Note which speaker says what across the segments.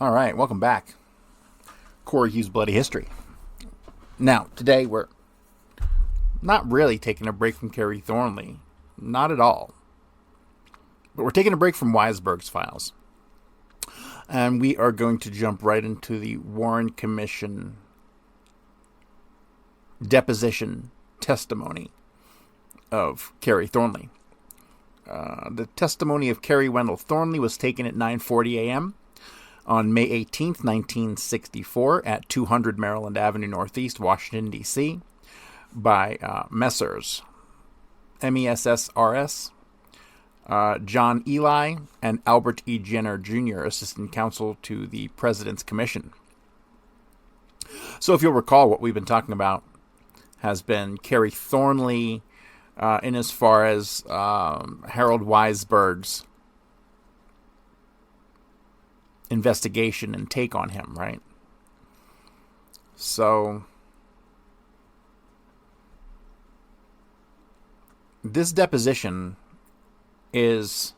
Speaker 1: All right, welcome back. Corey Hughes Bloody History. Now, today we're not really taking a break from Kerry Thornley. Not at all. But we're taking a break from Weisberg's files. And we are going to jump right into the Warren Commission deposition testimony of Kerry Thornley. The testimony of Kerry Wendell Thornley was taken at 9:40 a.m. on May 18th, 1964, at 200 Maryland Avenue Northeast, Washington, D.C., by Messrs. MESSRS, John Eli, and Albert E. Jenner, Jr., Assistant Counsel to the President's Commission. So if you'll recall, what we've been talking about has been Kerry Thornley in as far as Harold Weisberg's investigation and take on him, right? So this deposition is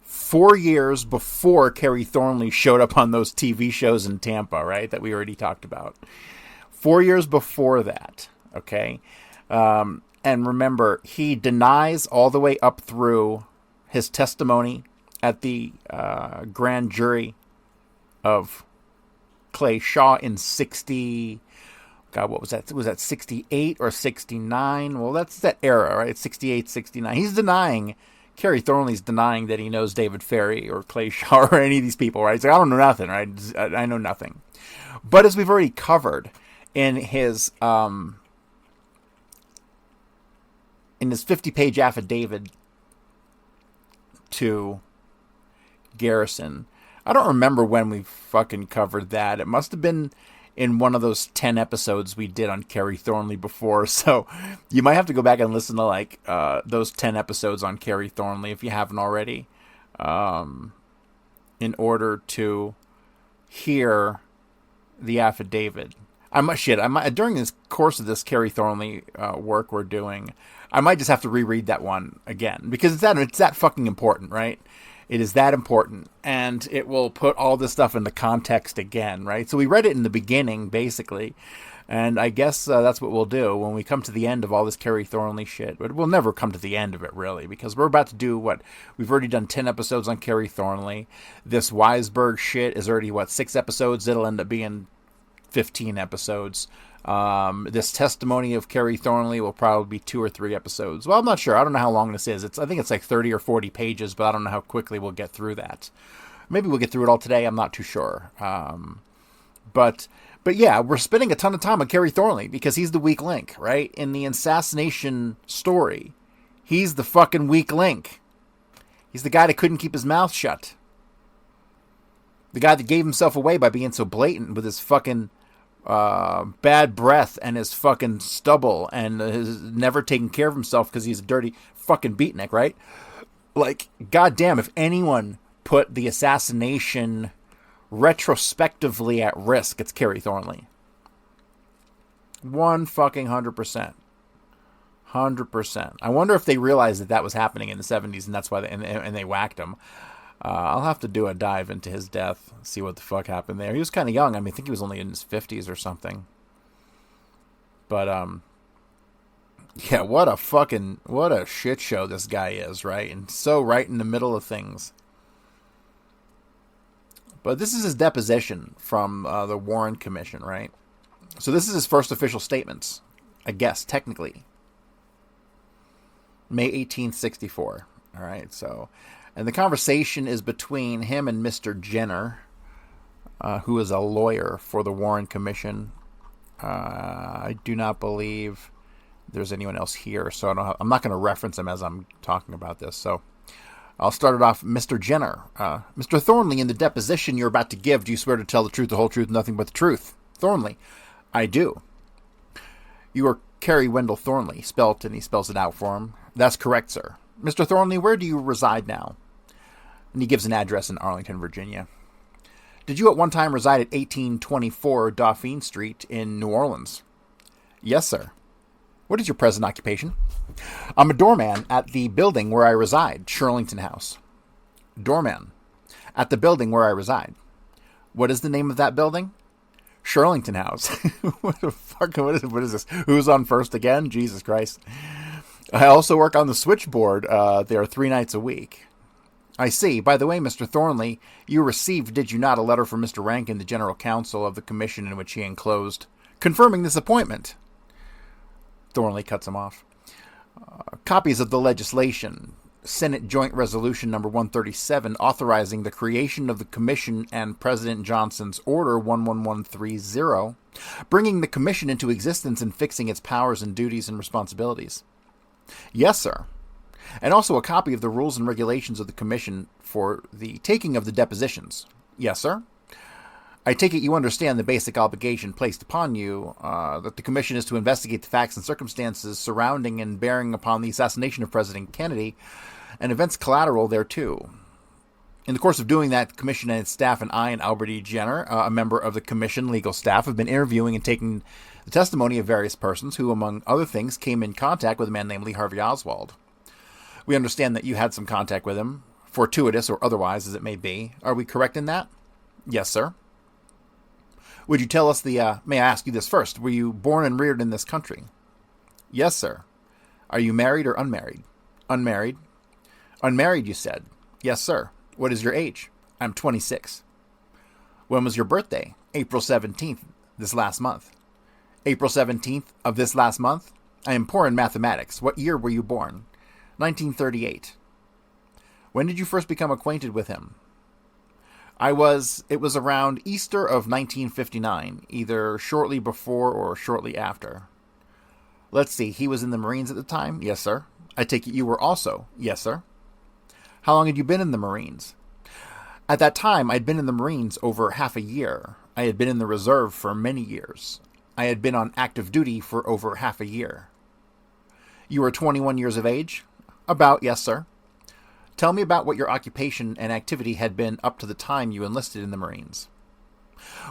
Speaker 1: 4 years before Kerry Thornley showed up on those TV shows in Tampa, right, that we already talked about. 4 years before that, okay? And remember, he denies all the way up through his testimony at the grand jury of Clay Shaw in 60... God, what was that? Was that 68 or 69? Well, that's that era, right? 68, 69. He's denying, Kerry Thornley's denying that he knows David Ferry or Clay Shaw or any of these people, right? He's like, I don't know nothing, right? I know nothing. But as we've already covered in his 50-page affidavit to Garrison, I don't remember when we fucking covered that. It must have been in one of those 10 episodes we did on Kerry Thornley before, so you might have to go back and listen to those 10 episodes on Kerry Thornley if you haven't already, in order to hear the affidavit. During this course of this Kerry Thornley work we're doing, I might just have to reread that one again, because it's that fucking important, right? It is that important, and it will put all this stuff into context again, right? So we read it in the beginning, basically, and I guess that's what we'll do when we come to the end of all this Kerry Thornley shit. But we'll never come to the end of it, really, because we're about to do we've already done 10 episodes on Kerry Thornley. This Weisberg shit is already, 6 episodes? It'll end up being 15 episodes. This testimony of Kerry Thornley will probably be 2 or 3 episodes. Well, I'm not sure. I don't know how long this is. I think it's like 30 or 40 pages, but I don't know how quickly we'll get through that. Maybe we'll get through it all today. I'm not too sure. But yeah, we're spending a ton of time on Kerry Thornley because he's the weak link, right? In the assassination story, he's the fucking weak link. He's the guy that couldn't keep his mouth shut. The guy that gave himself away by being so blatant with his fucking bad breath and his fucking stubble and his never taking care of himself because he's a dirty fucking beatnik, right? Like, goddamn, if anyone put the assassination retrospectively at risk, it's Kerry Thornley. 100%. 100%. I wonder if they realized that was happening in the 70s and that's why they whacked him. I'll have to do a dive into his death, see what the fuck happened there. He was kind of young. I think he was only in his 50s or something. But, yeah, what a shit show this guy is, right? And so right in the middle of things. But this is his deposition from the Warren Commission, right? So this is his first official statements, I guess, technically. May 18th, 64. All right, so... And the conversation is between him and Mr. Jenner, who is a lawyer for the Warren Commission. I do not believe there's anyone else here, so I'm not going to reference him as I'm talking about this. So I'll start it off. Mr. Jenner. Mr. Thornley, in the deposition you're about to give, do you swear to tell the truth, the whole truth, and nothing but the truth? Thornley. I do. You are Kerry Wendell Thornley, and he spells it out for him. That's correct, sir. Mr. Thornley, where do you reside now? And he gives an address in Arlington, Virginia. Did you at one time reside at 1824 Dauphine Street in New Orleans? Yes, sir. What is your present occupation? I'm a doorman at the building where I reside, Shirlington House. Doorman. At the building where I reside. What is the name of that building? Shirlington House. What the fuck? What is this? Who's on first again? Jesus Christ. I also work on the switchboard. There 3 nights a week. I see. By the way, Mr. Thornley, you received, did you not, a letter from Mr. Rankin, the General Counsel of the Commission, in which he enclosed, confirming this appointment. Thornley cuts him off. Copies of the legislation. Senate Joint Resolution number 137, authorizing the creation of the Commission, and President Johnson's Order 11130, bringing the Commission into existence and fixing its powers and duties and responsibilities. Yes, sir. And also a copy of the rules and regulations of the Commission for the taking of the depositions. Yes, sir. I take it you understand the basic obligation placed upon you, that the Commission is to investigate the facts and circumstances surrounding and bearing upon the assassination of President Kennedy, and events collateral thereto. In the course of doing that, the Commission and its staff and I and Albert E. Jenner, a member of the Commission legal staff, have been interviewing and taking the testimony of various persons who, among other things, came in contact with a man named Lee Harvey Oswald. We understand that you had some contact with him, fortuitous or otherwise as it may be. Are we correct in that? Yes, sir. Would you tell us may I ask you this first, were you born and reared in this country? Yes, sir. Are you married or unmarried? Unmarried. Unmarried, you said. Yes, sir. What is your age? I'm 26. When was your birthday? April 17th, this last month. April 17th of this last month? I am poor in mathematics. What year were you born? 1938. When did you first become acquainted with him? It was around Easter of 1959, either shortly before or shortly after. Let's see, he was in the Marines at the time? Yes, sir. I take it you were also? Yes, sir. How long had you been in the Marines? At that time, I'd been in the Marines over half a year. I had been in the reserve for many years. I had been on active duty for over half a year. You were 21 years of age? About, yes, sir. Tell me about what your occupation and activity had been up to the time you enlisted in the Marines.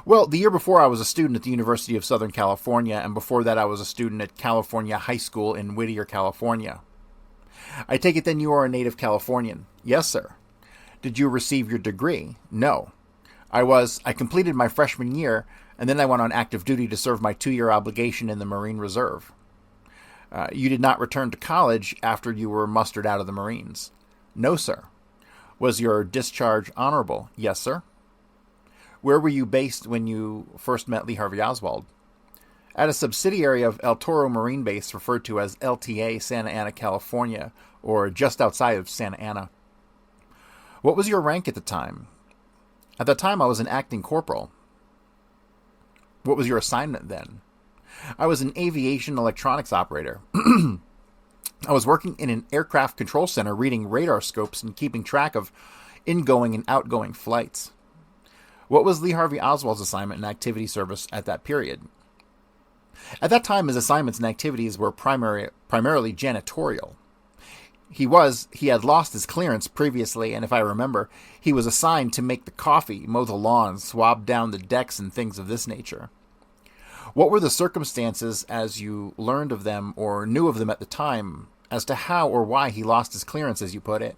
Speaker 1: Well, the year before I was a student at the University of Southern California, and before that I was a student at California High School in Whittier, California. I take it then you are a native Californian. Yes, sir. Did you receive your degree? No. I completed my freshman year, and then I went on active duty to serve my 2-year obligation in the Marine Reserve. You did not return to college after you were mustered out of the Marines? No, sir. Was your discharge honorable? Yes, sir. Where were you based when you first met Lee Harvey Oswald? At a subsidiary of El Toro Marine Base referred to as LTA Santa Ana, California, or just outside of Santa Ana. What was your rank at the time? At the time, I was an acting corporal. What was your assignment then? I was an aviation electronics operator. I was working in an aircraft control center reading radar scopes and keeping track of ingoing and outgoing flights. What was Lee Harvey Oswald's assignment and activity service at that period? At that time, his assignments and activities were primarily janitorial. He had lost his clearance previously, and if I remember, he was assigned to make the coffee, mow the lawn, swab down the decks, and things of this nature. What were the circumstances as you learned of them or knew of them at the time as to how or why he lost his clearance, as you put it?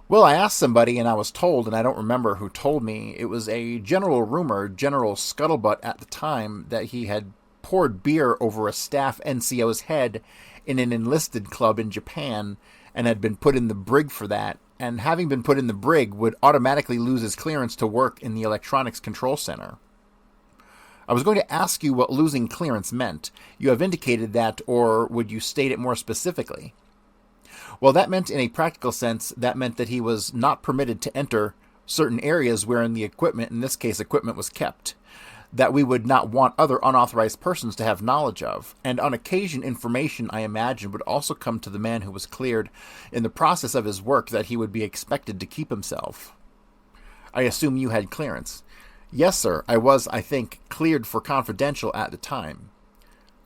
Speaker 1: Well, I asked somebody and I was told, and I don't remember who told me, it was a general rumor, general scuttlebutt at the time, that he had poured beer over a staff NCO's head in an enlisted club in Japan and had been put in the brig for that, and having been put in the brig would automatically lose his clearance to work in the electronics control center. I was going to ask you what losing clearance meant. You have indicated that, or would you state it more specifically? Well, that meant in a practical sense, that meant that he was not permitted to enter certain areas wherein the equipment, in this case equipment, was kept, that we would not want other unauthorized persons to have knowledge of, and on occasion information, I imagine, would also come to the man who was cleared in the process of his work that he would be expected to keep himself. I assume you had clearance. Yes, sir. I was, I think, cleared for confidential at the time.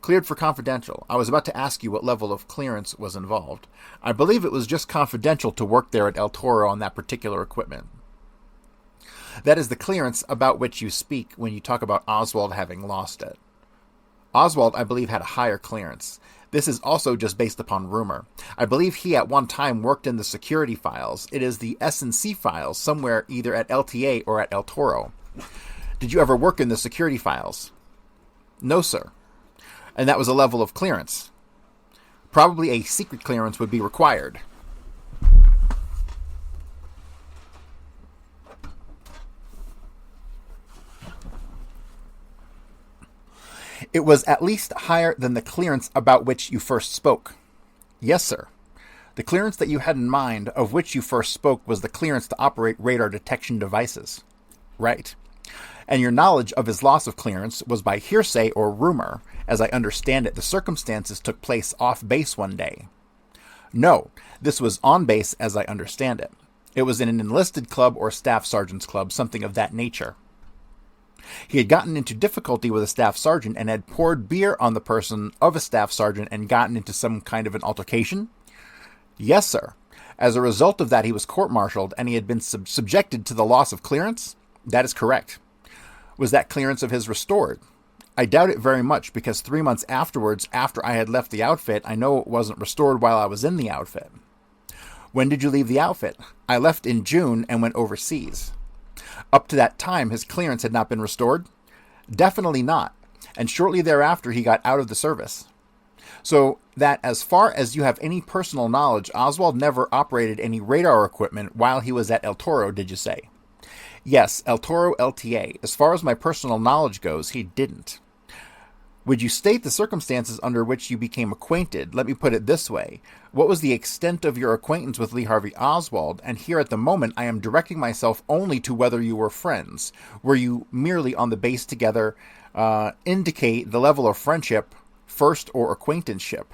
Speaker 1: Cleared for confidential. I was about to ask you what level of clearance was involved. I believe it was just confidential to work there at El Toro on that particular equipment. That is the clearance about which you speak when you talk about Oswald having lost it. Oswald, I believe, had a higher clearance. This is also just based upon rumor. I believe he at one time worked in the security files. It is the S&C files, somewhere either at LTA or at El Toro. Did you ever work in the security files? No, sir. And that was a level of clearance. Probably a secret clearance would be required. It was at least higher than the clearance about which you first spoke. Yes, sir. The clearance that you had in mind, of which you first spoke, was the clearance to operate radar detection devices. Right. And your knowledge of his loss of clearance was by hearsay or rumor. As I understand it, the circumstances took place off base one day. No, this was on base as I understand it. It was in an enlisted club or staff sergeant's club, something of that nature. He had gotten into difficulty with a staff sergeant and had poured beer on the person of a staff sergeant and gotten into some kind of an altercation? Yes, sir. As a result of that, he was court-martialed and he had been subjected to the loss of clearance? That is correct. Was that clearance of his restored? I doubt it very much, because 3 months afterwards, after I had left the outfit, I know it wasn't restored while I was in the outfit. When did you leave the outfit? I left in June and went overseas. Up to that time, his clearance had not been restored? Definitely not, and shortly thereafter he got out of the service. So that, as far as you have any personal knowledge, Oswald never operated any radar equipment while he was at El Toro, did you say? Yes, El Toro LTA. As far as my personal knowledge goes, he didn't. Would you state the circumstances under which you became acquainted? Let me put it this way. What was the extent of your acquaintance with Lee Harvey Oswald? And here at the moment, I am directing myself only to whether you were friends. Were you merely on the base together? Indicate the level of friendship, first, or acquaintanceship.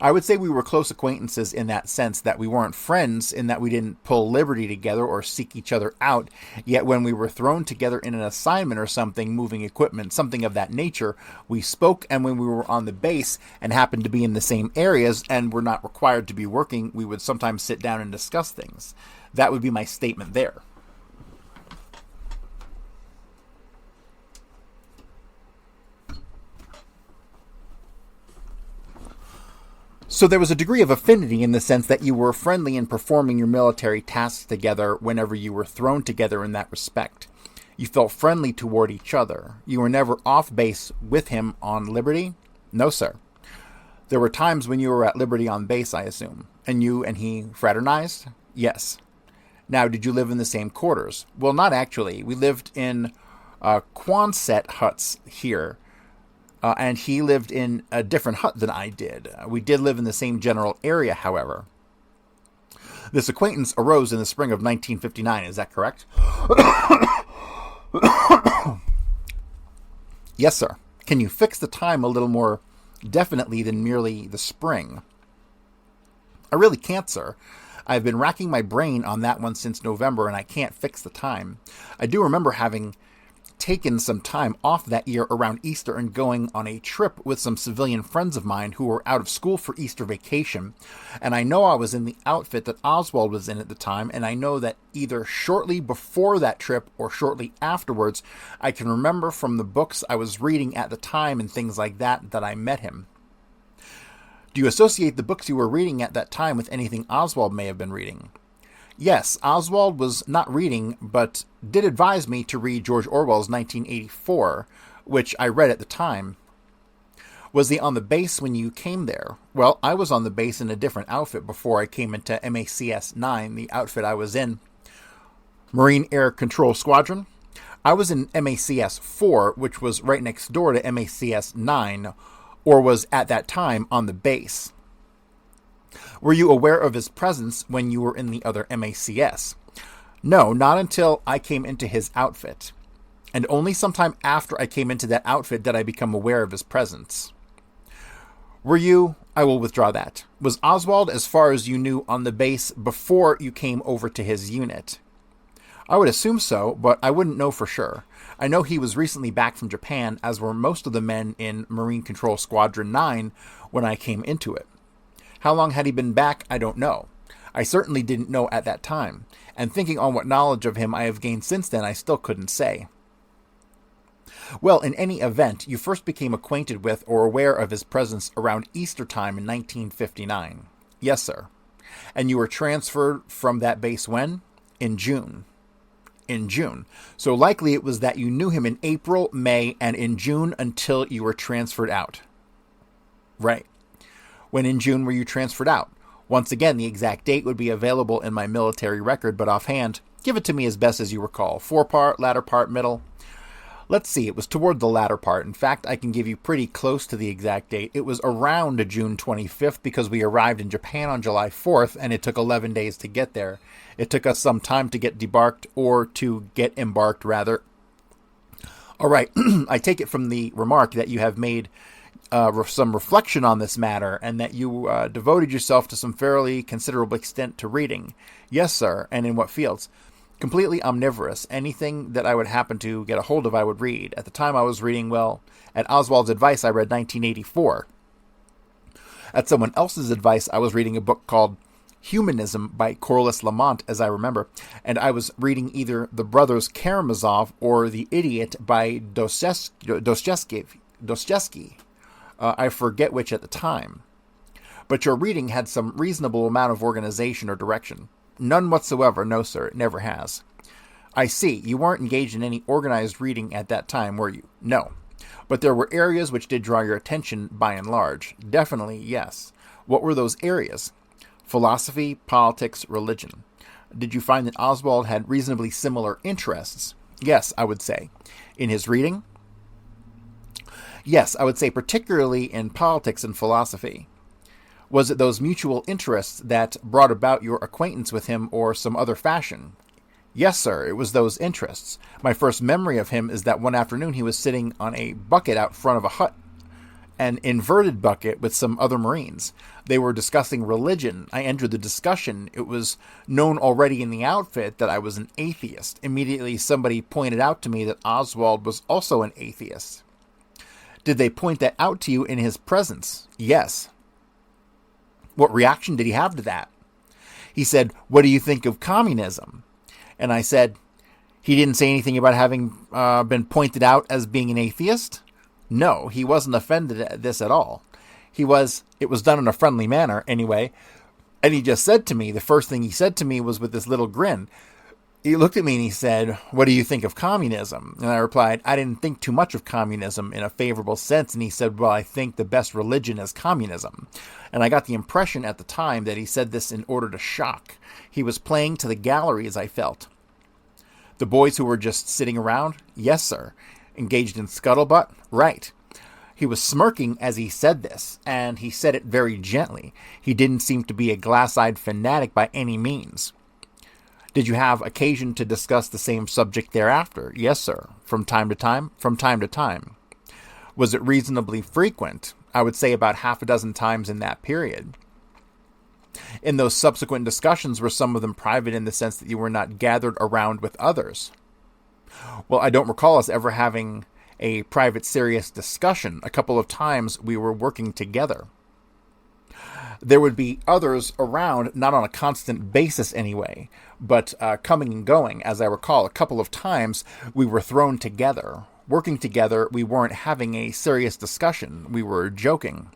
Speaker 1: I would say we were close acquaintances in that sense, that we weren't friends in that we didn't pull liberty together or seek each other out, yet when we were thrown together in an assignment or something, moving equipment, something of that nature, we spoke, and when we were on the base and happened to be in the same areas and were not required to be working, we would sometimes sit down and discuss things. That would be my statement there. So there was a degree of affinity in the sense that you were friendly in performing your military tasks together whenever you were thrown together in that respect. You felt friendly toward each other. You were never off base with him on liberty? No, sir. There were times when you were at liberty on base, I assume. And you and he fraternized? Yes. Now, did you live in the same quarters? Well, not actually. We lived in Quonset huts here. And he lived in a different hut than I did. We did live in the same general area, however. This acquaintance arose in the spring of 1959, is that correct? Yes, sir. Can you fix the time a little more definitely than merely the spring? I really can't, sir. I've been racking my brain on that one since November, and I can't fix the time. I do remember having taken some time off that year around Easter and going on a trip with some civilian friends of mine who were out of school for Easter vacation. And I know I was in the outfit that Oswald was in at the time, and I know that either shortly before that trip or shortly afterwards, I can remember from the books I was reading at the time and things like that, that I met him. Do you associate the books you were reading at that time with anything Oswald may have been reading? Yes, Oswald was not reading, but did advise me to read George Orwell's 1984, which I read at the time. Was he on the base when you came there? Well, I was on the base in a different outfit before I came into MACS 9, the outfit I was in. Marine Air Control Squadron. I was in MACS 4, which was right next door to MACS 9, or was at that time on the base. Were you aware of his presence when you were in the other MACS? No, not until I came into his outfit. And only sometime after I came into that outfit did I become aware of his presence. Were you... I will withdraw that. Was Oswald, as far as you knew, on the base before you came over to his unit? I would assume so, but I wouldn't know for sure. I know he was recently back from Japan, as were most of the men in Marine Control Squadron 9 when I came into it. How long had he been back, I don't know. I certainly didn't know at that time, and thinking on what knowledge of him I have gained since then, I still couldn't say. Well, in any event, you first became acquainted with or aware of his presence around Easter time in 1959. Yes, sir. And you were transferred from that base when? In June. In June. So likely it was that you knew him in April, May, and in June until you were transferred out. Right. When in June were you transferred out? Once again, the exact date would be available in my military record, but offhand, give it to me as best as you recall. Forepart, latter part, middle. Let's see, it was toward the latter part. In fact, I can give you pretty close to the exact date. It was around June 25th because we arrived in Japan on July 4th, and it took 11 days to get there. It took us some time to get debarked, or to get embarked, rather. All right, I take it from the remark that you have made some reflection on this matter, and that you devoted yourself to some fairly considerable extent to reading. Yes, sir, and in what fields? Completely omnivorous. Anything that I would happen to get a hold of, I would read. At the time I was reading, well, at Oswald's advice, I read 1984. At someone else's advice, I was reading a book called Humanism by Corliss Lamont, as I remember, and I was reading either The Brothers Karamazov or The Idiot by Dostoevsky. I forget which at the time. But your reading had some reasonable amount of organization or direction. None whatsoever, no sir, it never has. I see, you weren't engaged in any organized reading at that time, were you? No. But there were areas which did draw your attention by and large. Definitely, yes. What were those areas? Philosophy, politics, religion. Did you find that Oswald had reasonably similar interests? Yes, I would say. In his reading? Yes, I would say particularly in politics and philosophy. Was it those mutual interests that brought about your acquaintance with him or some other fashion? Yes, sir, it was those interests. My first memory of him is that one afternoon he was sitting on a bucket out front of a hut, an inverted bucket with some other Marines. They were discussing religion. I entered the discussion. It was known already in the outfit that I was an atheist. Immediately somebody pointed out to me that Oswald was also an atheist. Did they point that out to you in his presence? Yes. What reaction did he have to that? He said, "What do you think of communism?" And I said, he didn't say anything about having been pointed out as being an atheist? No, he wasn't offended at this at all. It was done in a friendly manner, anyway. And he just said to me, the first thing he said to me was with this little grin. He looked at me and he said, "What do you think of communism?" And I replied, I didn't think too much of communism in a favorable sense. And he said, "Well, I think the best religion is communism." And I got the impression at the time that he said this in order to shock. He was playing to the gallery, as I felt. The boys who were just sitting around? Yes, sir. Engaged in scuttlebutt? Right. He was smirking as he said this, and he said it very gently. He didn't seem to be a glass-eyed fanatic by any means. Did you have occasion to discuss the same subject thereafter? Yes, sir. From time to time? From time to time. Was it reasonably frequent? I would say about half a dozen times in that period. In those subsequent discussions, were some of them private in the sense that you were not gathered around with others? Well, I don't recall us ever having a private, serious discussion. A couple of times we were working together. There would be others around, not on a constant basis anyway, but coming and going. As I recall, a couple of times we were thrown together. Working together, we weren't having a serious discussion. We were joking.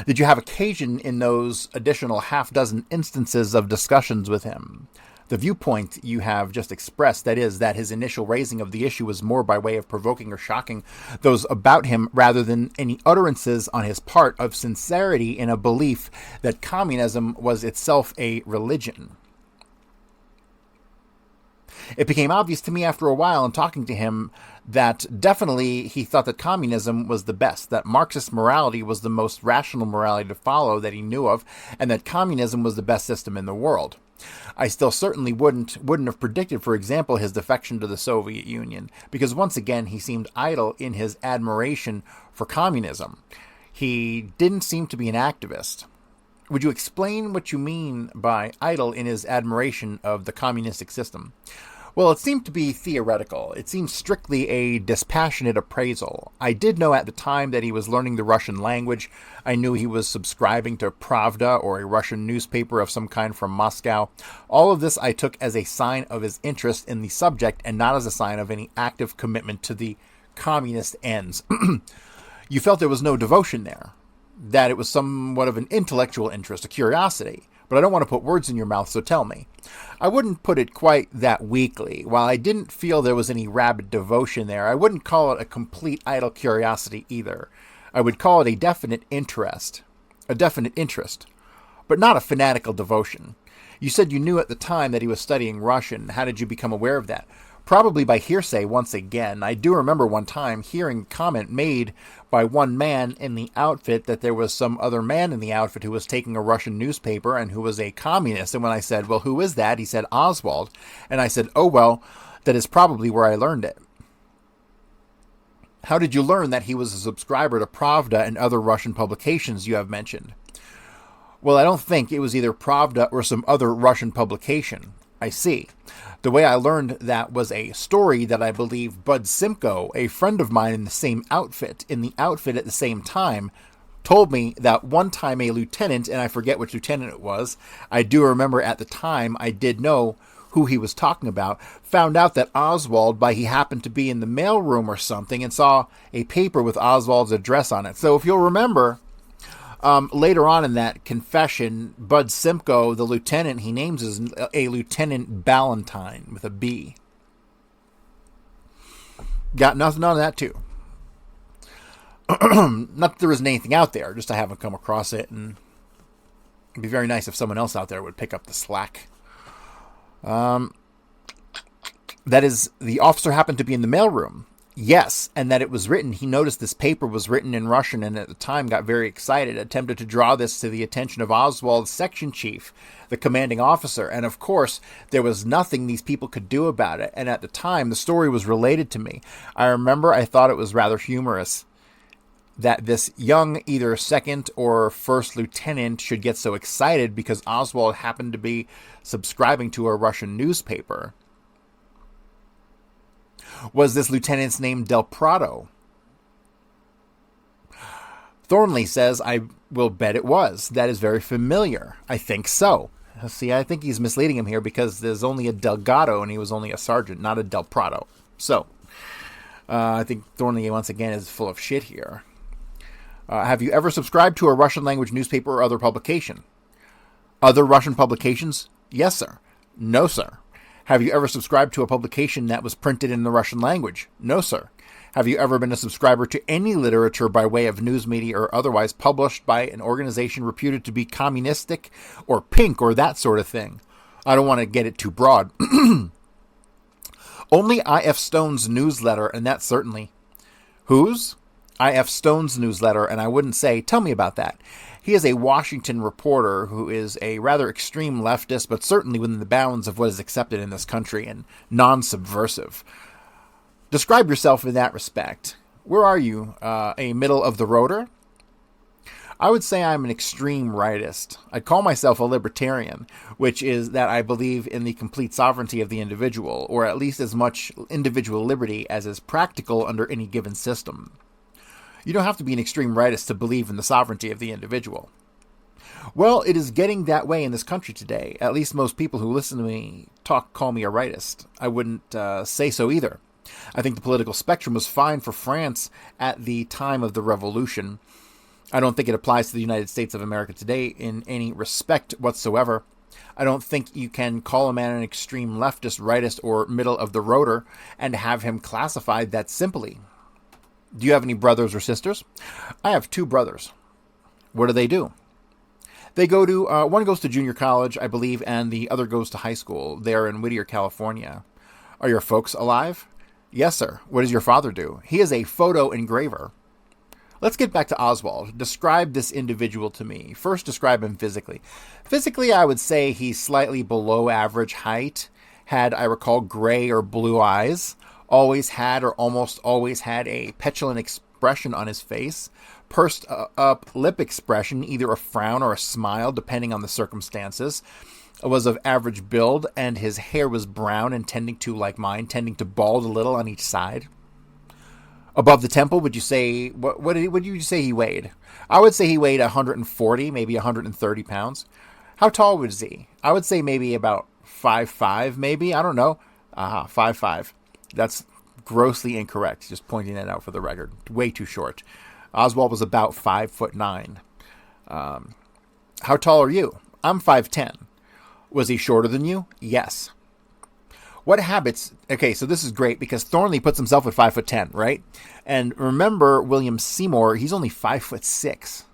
Speaker 1: Did you have occasion in those additional half-dozen instances of discussions with him? The viewpoint you have just expressed, that is, that his initial raising of the issue was more by way of provoking or shocking those about him rather than any utterances on his part of sincerity in a belief that communism was itself a religion. It became obvious to me after a while in talking to him that definitely he thought that communism was the best, that Marxist morality was the most rational morality to follow that he knew of, and that communism was the best system in the world. I still certainly wouldn't have predicted, for example, his defection to the Soviet Union, because once again he seemed idle in his admiration for communism. He didn't seem to be an activist. Would you explain what you mean by idle in his admiration of the communistic system? Well, it seemed to be theoretical. It seemed strictly a dispassionate appraisal. I did know at the time that he was learning the Russian language. I knew he was subscribing to Pravda, or a Russian newspaper of some kind from Moscow. All of this I took as a sign of his interest in the subject and not as a sign of any active commitment to the communist ends. You felt there was no devotion there, that it was somewhat of an intellectual interest, a curiosity. But I don't want to put words in your mouth, so tell me. I wouldn't put it quite that weakly. While I didn't feel there was any rabid devotion there, I wouldn't call it a complete idle curiosity either. I would call it a definite interest, but not a fanatical devotion. You said you knew at the time that he was studying Russian. How did you become aware of that? Probably by hearsay once again. I do remember one time hearing a comment made by one man in the outfit that there was some other man in the outfit who was taking a Russian newspaper and who was a communist. And when I said, well, who is that? He said, Oswald. And I said, oh, well, that is probably where I learned it. How did you learn that he was a subscriber to Pravda and other Russian publications you have mentioned? Well, I don't think it was either Pravda or some other Russian publication. I see. The way I learned that was a story that I believe Bud Simcoe, a friend of mine in the outfit at the same time, told me that one time a lieutenant, and I forget which lieutenant it was, I do remember at the time I did know who he was talking about, found out that Oswald, he happened to be in the mailroom or something, and saw a paper with Oswald's address on it. So if you'll remember, later on in that confession, Bud Simcoe, the lieutenant, he names as a Lieutenant Ballantyne with a B. Got nothing on that too. Not that there isn't anything out there, just I haven't come across it, and it'd be very nice if someone else out there would pick up the slack. That is, the officer happened to be in the mailroom. Yes, and that it was written. He noticed this paper was written in Russian and at the time got very excited, attempted to draw this to the attention of Oswald's section chief, the commanding officer. And of course, there was nothing these people could do about it. And at the time, the story was related to me. I remember I thought it was rather humorous that this young, either second or first lieutenant, should get so excited because Oswald happened to be subscribing to a Russian newspaper. Was this lieutenant's name Del Prado? Thornley says, I will bet it was. That is very familiar. I think so. See, I think he's misleading him here because there's only a Delgado and he was only a sergeant, not a Del Prado. So, I think Thornley, once again, is full of shit here. Have you ever subscribed to a Russian language newspaper or other publication? Other Russian publications? Yes, sir. No, sir. Have you ever subscribed to a publication that was printed in the Russian language? No, sir. Have you ever been a subscriber to any literature by way of news media or otherwise published by an organization reputed to be communistic or pink or that sort of thing? I don't want to get it too broad. Only I.F. Stone's newsletter, and that's certainly... Whose? I.F. Stone's newsletter, and I wouldn't say, tell me about that. He is a Washington reporter who is a rather extreme leftist, but certainly within the bounds of what is accepted in this country and non-subversive. Describe yourself in that respect. Where are you? A middle-of-the-roader? I would say I'm an extreme rightist. I'd call myself a libertarian, which is that I believe in the complete sovereignty of the individual, or at least as much individual liberty as is practical under any given system. You don't have to be an extreme rightist to believe in the sovereignty of the individual. Well, it is getting that way in this country today. At least most people who listen to me call me a rightist. I wouldn't say so either. I think the political spectrum was fine for France at the time of the revolution. I don't think it applies to the United States of America today in any respect whatsoever. I don't think you can call a man an extreme leftist, rightist, or middle-of-the-roader and have him classified that simply. Do you have any brothers or sisters? I have 2 brothers. What do they do? They go to, one goes to junior college, I believe, and the other goes to high school. They're in Whittier, California. Are your folks alive? Yes, sir. What does your father do? He is a photo engraver. Let's get back to Oswald. Describe this individual to me. First, describe him physically. Physically, I would say he's slightly below average height, had, I recall, gray or blue eyes. Always had or almost always had a petulant expression on his face, pursed up lip expression, either a frown or a smile, depending on the circumstances. was of average build, and his hair was brown and tending to, like mine, tending to bald a little on each side. Above the temple, would you say, what would you say he weighed? I would say he weighed 140, maybe 130 pounds. How tall was he? I would say maybe about 5'5", maybe. I don't know. 5'5". That's grossly incorrect. Just pointing that out for the record. Way too short. Oswald was about 5'9". How tall are you? I'm 5'10". Was he shorter than you? Yes. What habits... Okay, so this is great because Thornley puts himself at 5'10", right? And remember, William Seymour, he's only 5'6",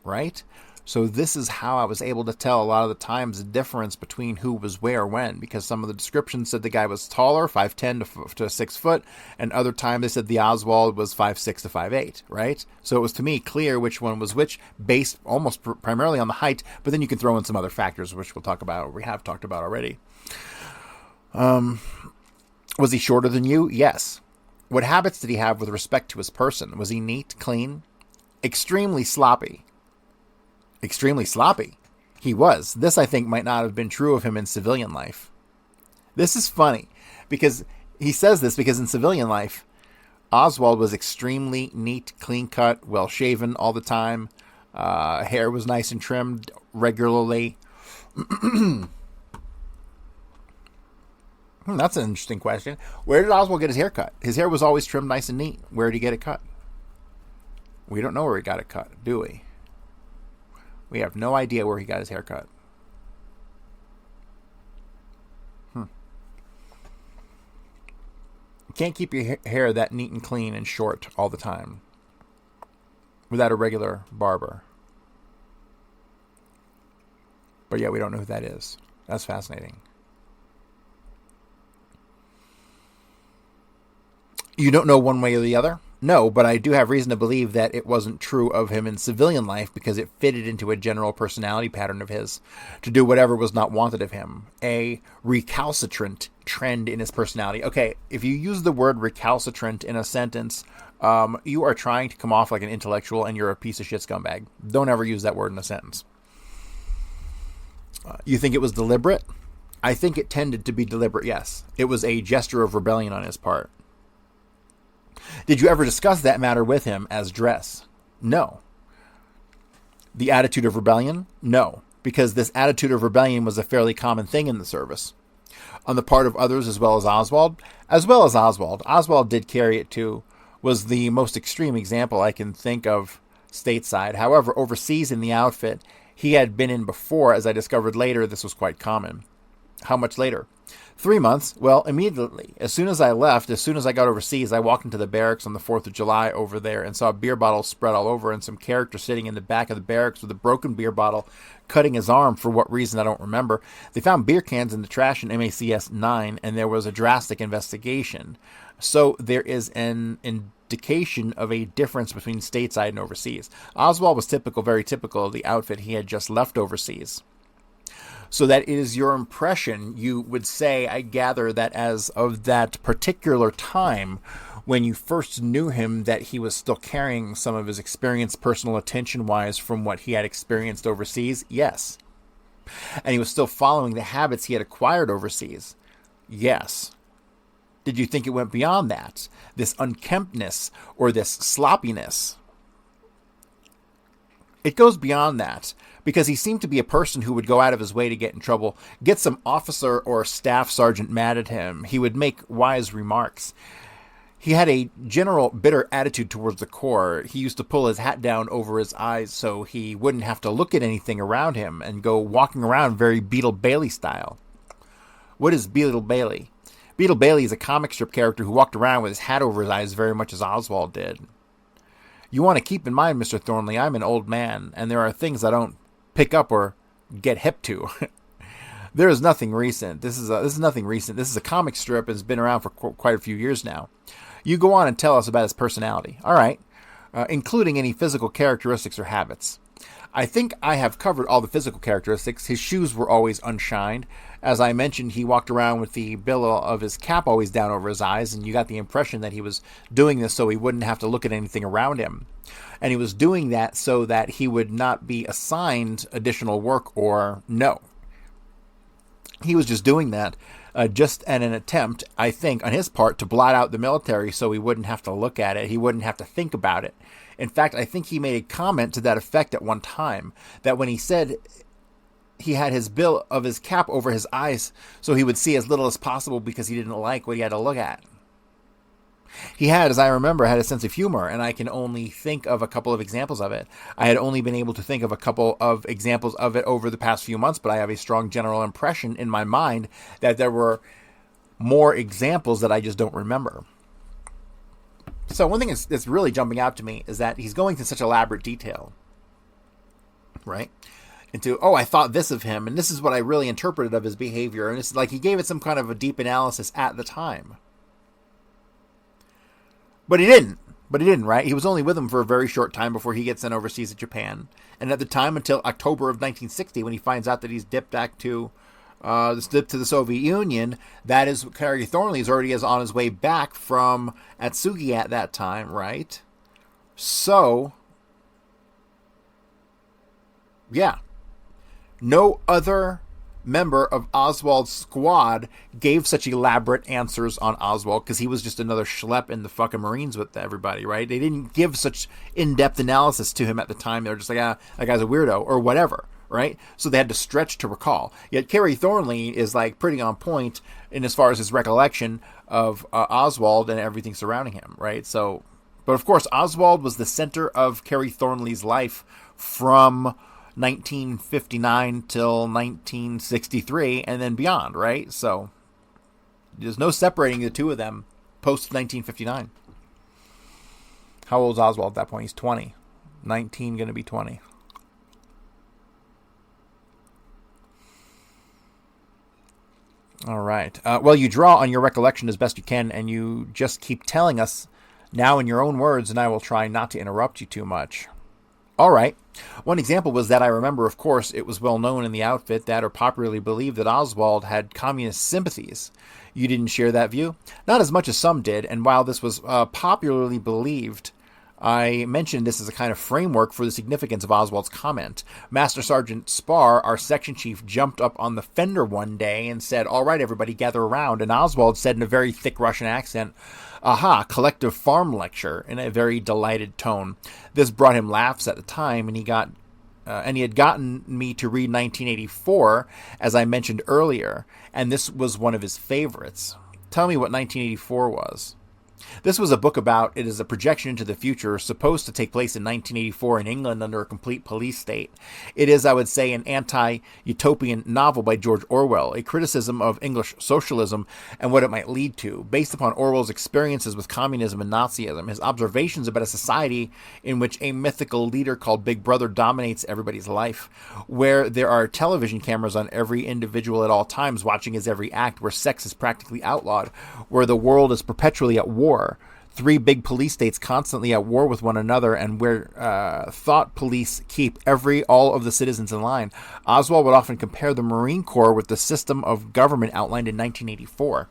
Speaker 1: right? So this is how I was able to tell a lot of the times the difference between who was where when, because some of the descriptions said the guy was taller, 5'10" to 6 foot, and other times they said the Oswald was 5'6" to 5'8", right? So it was to me clear which one was which, based almost primarily on the height, but then you can throw in some other factors, which we'll talk about, or we have talked about already. Was he shorter than you? Yes. What habits did he have with respect to his person? Was he neat, clean? Extremely sloppy. Extremely sloppy. He was. This, I think, might not have been true of him in civilian life. This is funny, because he says this because in civilian life, Oswald was extremely neat, clean-cut, well-shaven all the time. Hair was nice and trimmed regularly. That's an interesting question. Where did Oswald get his hair cut? His hair was always trimmed nice and neat. Where did he get it cut? We don't know where he got it cut, do we? We have no idea where he got his hair cut. You can't keep your hair that neat and clean and short all the time without a regular barber. But yeah, we don't know who that is. That's fascinating. You don't know one way or the other? No, but I do have reason to believe that it wasn't true of him in civilian life because it fitted into a general personality pattern of his to do whatever was not wanted of him. A recalcitrant trend in his personality. Okay, if you use the word recalcitrant in a sentence, you are trying to come off like an intellectual and you're a piece of shit scumbag. Don't ever use that word in a sentence. You think it was deliberate? I think it tended to be deliberate, yes. It was a gesture of rebellion on his part. Did you ever discuss that matter with him as dress? No. The attitude of rebellion? No, because this attitude of rebellion was a fairly common thing in the service. On the part of others as well as Oswald. Oswald did carry it too, was the most extreme example I can think of stateside. However, overseas in the outfit he had been in before, as I discovered later, this was quite common. How much later? 3 months. Well, immediately. As soon as I left, as soon as I got overseas, I walked into the barracks on the 4th of July over there and saw beer bottles spread all over and some character sitting in the back of the barracks with a broken beer bottle, cutting his arm for what reason I don't remember. They found beer cans in the trash in MACS 9 and there was a drastic investigation. So there is an indication of a difference between stateside and overseas. Oswald was typical, very typical of the outfit he had just left overseas. So that is your impression. You would say, I gather, that as of that particular time, when you first knew him, that he was still carrying some of his experience personal attention-wise from what he had experienced overseas? Yes. And he was still following the habits he had acquired overseas? Yes. Did you think it went beyond that? This unkemptness or this sloppiness? It goes beyond that. Because he seemed to be a person who would go out of his way to get in trouble, get some officer or staff sergeant mad at him. He would make wise remarks. He had a general bitter attitude towards the Corps. He used to pull his hat down over his eyes so he wouldn't have to look at anything around him and go walking around very Beetle Bailey style. What is Beetle Bailey? Beetle Bailey is a comic strip character who walked around with his hat over his eyes very much as Oswald did. You want to keep in mind, Mr. Thornley, I'm an old man, and there are things I don't pick up or get hip to. There is nothing recent. This is nothing recent. This is a comic strip and has been around for quite a few years now. You go on and tell us about his personality. All right. Including any physical characteristics or habits. I think I have covered all the physical characteristics. His shoes were always unshined. As I mentioned, he walked around with the bill of his cap always down over his eyes, and you got the impression that he was doing this so he wouldn't have to look at anything around him. And he was doing that so that he would not be assigned additional work or no. he was just doing that just in an attempt, I think, on his part to blot out the military so he wouldn't have to look at it. He wouldn't have to think about it. In fact, I think he made a comment to that effect at one time, that when he said he had his bill of his cap over his eyes so he would see as little as possible because he didn't like what he had to look at. He had, as I remember, had a sense of humor, and I can only think of a couple of examples of it. I had only been able to think of a couple of examples of it over the past few months, but I have a strong general impression in my mind that there were more examples that I just don't remember. So one thing that's really jumping out to me is that he's going to such elaborate detail, right? Into, oh, I thought this of him, and this is what I really interpreted of his behavior, and it's like he gave it some kind of a deep analysis at the time. But he didn't, right? He was only with him for a very short time before he gets sent overseas to Japan. And at the time, until October of 1960, when he finds out that he's dipped back to the Soviet Union, that is, Kerry Thornley is already on his way back from Atsugi at that time, right? So, yeah. No other member of Oswald's squad gave such elaborate answers on Oswald because he was just another schlep in the fucking Marines with everybody, right? They didn't give such in-depth analysis to him at the time. They were just like, that guy's a weirdo or whatever, right? So they had to stretch to recall. Yet Kerry Thornley is like pretty on point in as far as his recollection of Oswald and everything surrounding him, right? So, but of course, Oswald was the center of Kerry Thornley's life from 1959 till 1963 and then beyond, right? So there's no separating the two of them post 1959. How old is Oswald at that point? He's 20. 19 going to be 20. All right. Well, you draw on your recollection as best you can, and you just keep telling us now in your own words, and I will try not to interrupt you too much. All right. One example was that I remember, of course, it was well known in the outfit that, or popularly believed, that Oswald had communist sympathies. You didn't share that view? Not as much as some did, and while this was popularly believed, I mentioned this as a kind of framework for the significance of Oswald's comment. Master Sergeant Spar, our section chief, jumped up on the fender one day and said, "All right, everybody, gather around." And Oswald said in a very thick Russian accent, "Aha, collective farm lecture," in a very delighted tone. This brought him laughs at the time, and he had gotten me to read 1984, as I mentioned earlier, and this was one of his favorites. Tell me what 1984 was. This was a book about, it is a projection into the future, supposed to take place in 1984 in England under a complete police state. It is, I would say, an anti-utopian novel by George Orwell, a criticism of English socialism and what it might lead to, based upon Orwell's experiences with communism and Nazism, his observations about a society in which a mythical leader called Big Brother dominates everybody's life, where there are television cameras on every individual at all times watching his every act, where sex is practically outlawed, where the world is perpetually at war, 3 big police states constantly at war with one another, and where thought police keep all of the citizens in line. Oswald would often compare the Marine Corps with the system of government outlined in 1984.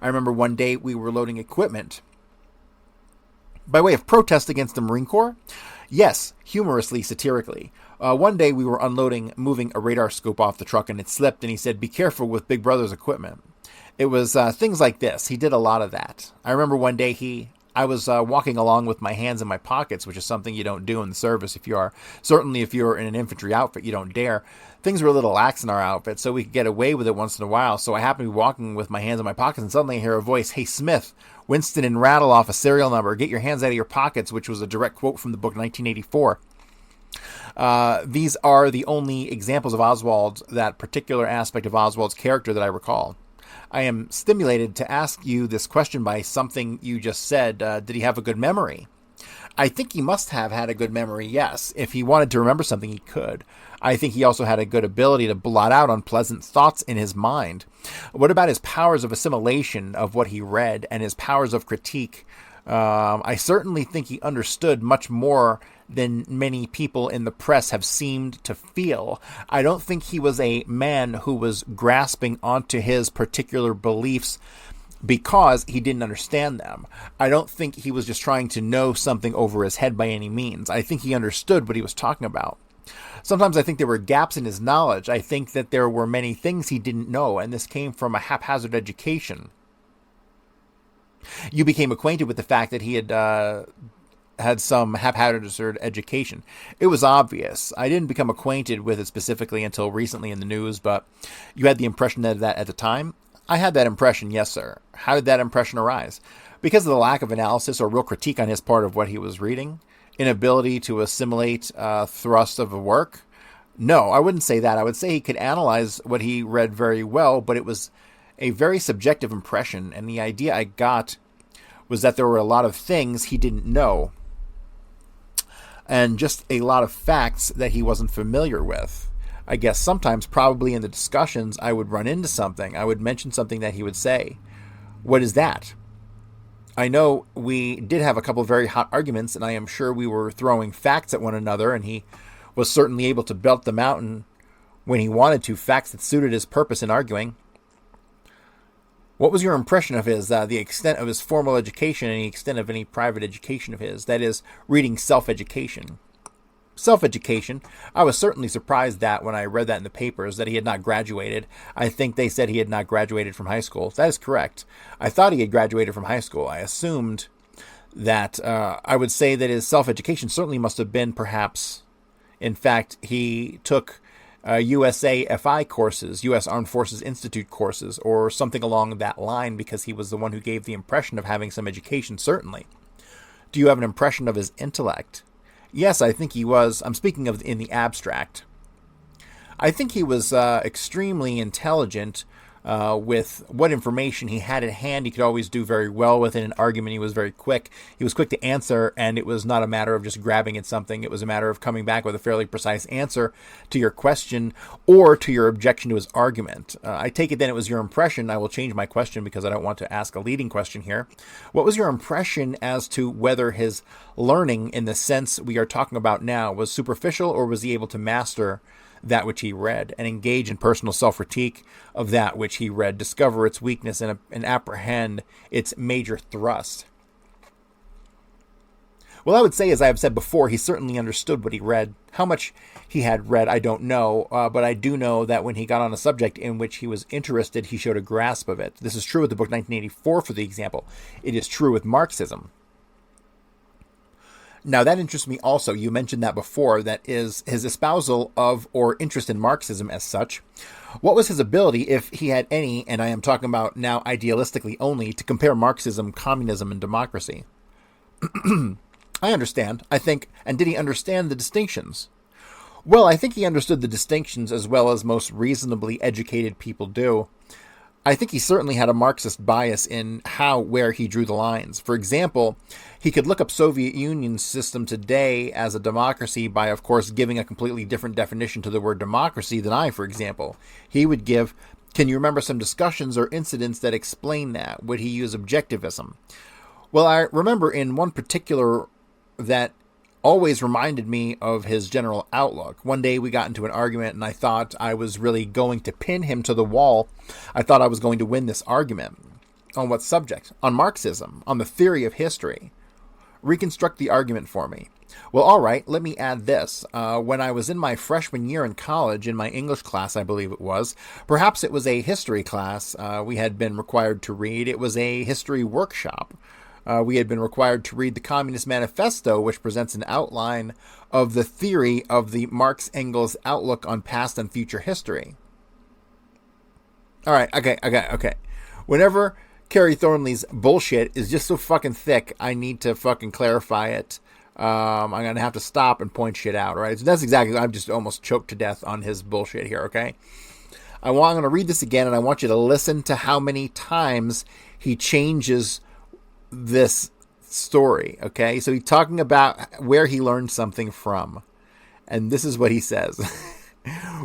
Speaker 1: I remember one day we were loading equipment by way of protest against the Marine Corps. Yes, humorously, satirically. One day we were moving a radar scope off the truck, and it slipped, and he said, "Be careful with Big Brother's equipment." It was things like this. He did a lot of that. I remember one day I was walking along with my hands in my pockets, which is something you don't do in the service. Certainly if you're in an infantry outfit, you don't dare. Things were a little lax in our outfit, so we could get away with it once in a while. So I happened to be walking with my hands in my pockets, and suddenly I hear a voice, "Hey, Smith, Winston and rattle off a serial number. Get your hands out of your pockets," which was a direct quote from the book 1984. These are the only examples of Oswald's, that particular aspect of Oswald's character that I recall. I am stimulated to ask you this question by something you just said. Did he have a good memory? I think he must have had a good memory, yes. If he wanted to remember something, he could. I think he also had a good ability to blot out unpleasant thoughts in his mind. What about his powers of assimilation of what he read and his powers of critique? I certainly think he understood much more than many people in the press have seemed to feel. I don't think he was a man who was grasping onto his particular beliefs because he didn't understand them. I don't think he was just trying to know something over his head by any means. I think he understood what he was talking about. Sometimes I think there were gaps in his knowledge. I think that there were many things he didn't know, and this came from a haphazard education. You became acquainted with the fact that he had some haphazard education. It was obvious. I didn't become acquainted with it specifically until recently in the news, but you had the impression that at the time? I had that impression, yes, sir. How did that impression arise? Because of the lack of analysis or real critique on his part of what he was reading? Inability to assimilate thrust of a work? No, I wouldn't say that. I would say he could analyze what he read very well, but it was a very subjective impression, and the idea I got was that there were a lot of things he didn't know, and just a lot of facts that he wasn't familiar with. I guess sometimes, probably in the discussions, I would run into something. I would mention something that he would say. What is that? I know we did have a couple of very hot arguments, and I am sure we were throwing facts at one another, and he was certainly able to belt them out when he wanted to, facts that suited his purpose in arguing. What was your impression of his, the extent of his formal education and the extent of any private education of his? That is, reading self-education. Self-education. I was certainly surprised that when I read that in the papers that he had not graduated. I think they said he had not graduated from high school. That is correct. I thought he had graduated from high school. I assumed that I would say that his self-education certainly must have been perhaps, in fact, he took USAFI courses, U.S. Armed Forces Institute courses, or something along that line, because he was the one who gave the impression of having some education, certainly. Do you have an impression of his intellect? Yes, I think he was. I'm speaking of in the abstract. I think he was extremely intelligent with what information he had at hand. He could always do very well within an argument. He was very quick. He was quick to answer, and it was not a matter of just grabbing at something. It was a matter of coming back with a fairly precise answer to your question or to your objection to his argument. I take it then it was your impression. I will change my question because I don't want to ask a leading question here. What was your impression as to whether his learning, in the sense we are talking about now, was superficial, or was he able to master that which he read and engage in personal self-critique of that which he read, discover its weakness and apprehend its major thrust? Well, I would say, as I have said before, he certainly understood what he read. How much he had read, I don't know, but I do know that when he got on a subject in which he was interested, he showed a grasp of it. This is true with the book 1984, for the example. It is true with Marxism. Now, that interests me also. You mentioned that before. That is his espousal of or interest in Marxism as such. What was his ability, if he had any, and I am talking about now idealistically only, to compare Marxism, communism, and democracy? I understand, I think. And did he understand the distinctions? Well, I think he understood the distinctions as well as most reasonably educated people do. I think he certainly had a Marxist bias in where he drew the lines. For example, he could look up Soviet Union's system today as a democracy by, of course, giving a completely different definition to the word democracy than I, for example. He would give, can you remember some discussions or incidents that explain that? Would he use objectivism? Well, I remember in one particular that always reminded me of his general outlook. One day we got into an argument, and I thought I was really going to pin him to the wall. I thought I was going to win this argument. On what subject? On Marxism, on the theory of history. Reconstruct the argument for me. Well, all right, let me add this. When I was in my freshman year in college, in my English class, I believe it was, perhaps it was a history class we had been required to read. It was a history workshop. We had been required to read the Communist Manifesto, which presents an outline of the theory of the Marx-Engels outlook on past and future history. All right, okay. Whenever Kerry Thornley's bullshit is just so fucking thick, I need to fucking clarify it. I'm going to have to stop and point shit out, right? So that's exactly, I'm just almost choked to death on his bullshit here, okay? I'm going to read this again, and I want you to listen to how many times he changes this story, okay? So he's talking about where he learned something from. And this is what he says.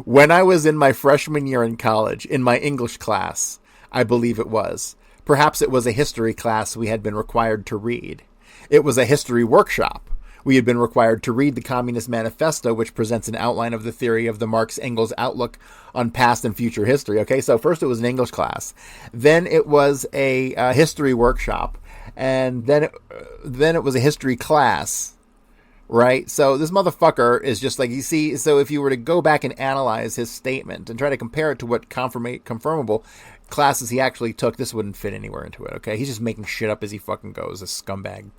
Speaker 1: When I was in my freshman year in college, in my English class, I believe it was. Perhaps it was a history class we had been required to read. It was a history workshop. We had been required to read the Communist Manifesto, which presents an outline of the theory of the Marx-Engels outlook on past and future history. Okay, so first it was an English class. Then it was a history workshop. And then it was a history class. right? So this motherfucker is just like, you see, so if you were to go back and analyze his statement and try to compare it to what confirmable classes he actually took, this wouldn't fit anywhere into it, okay? He's just making shit up as he fucking goes, a scumbag.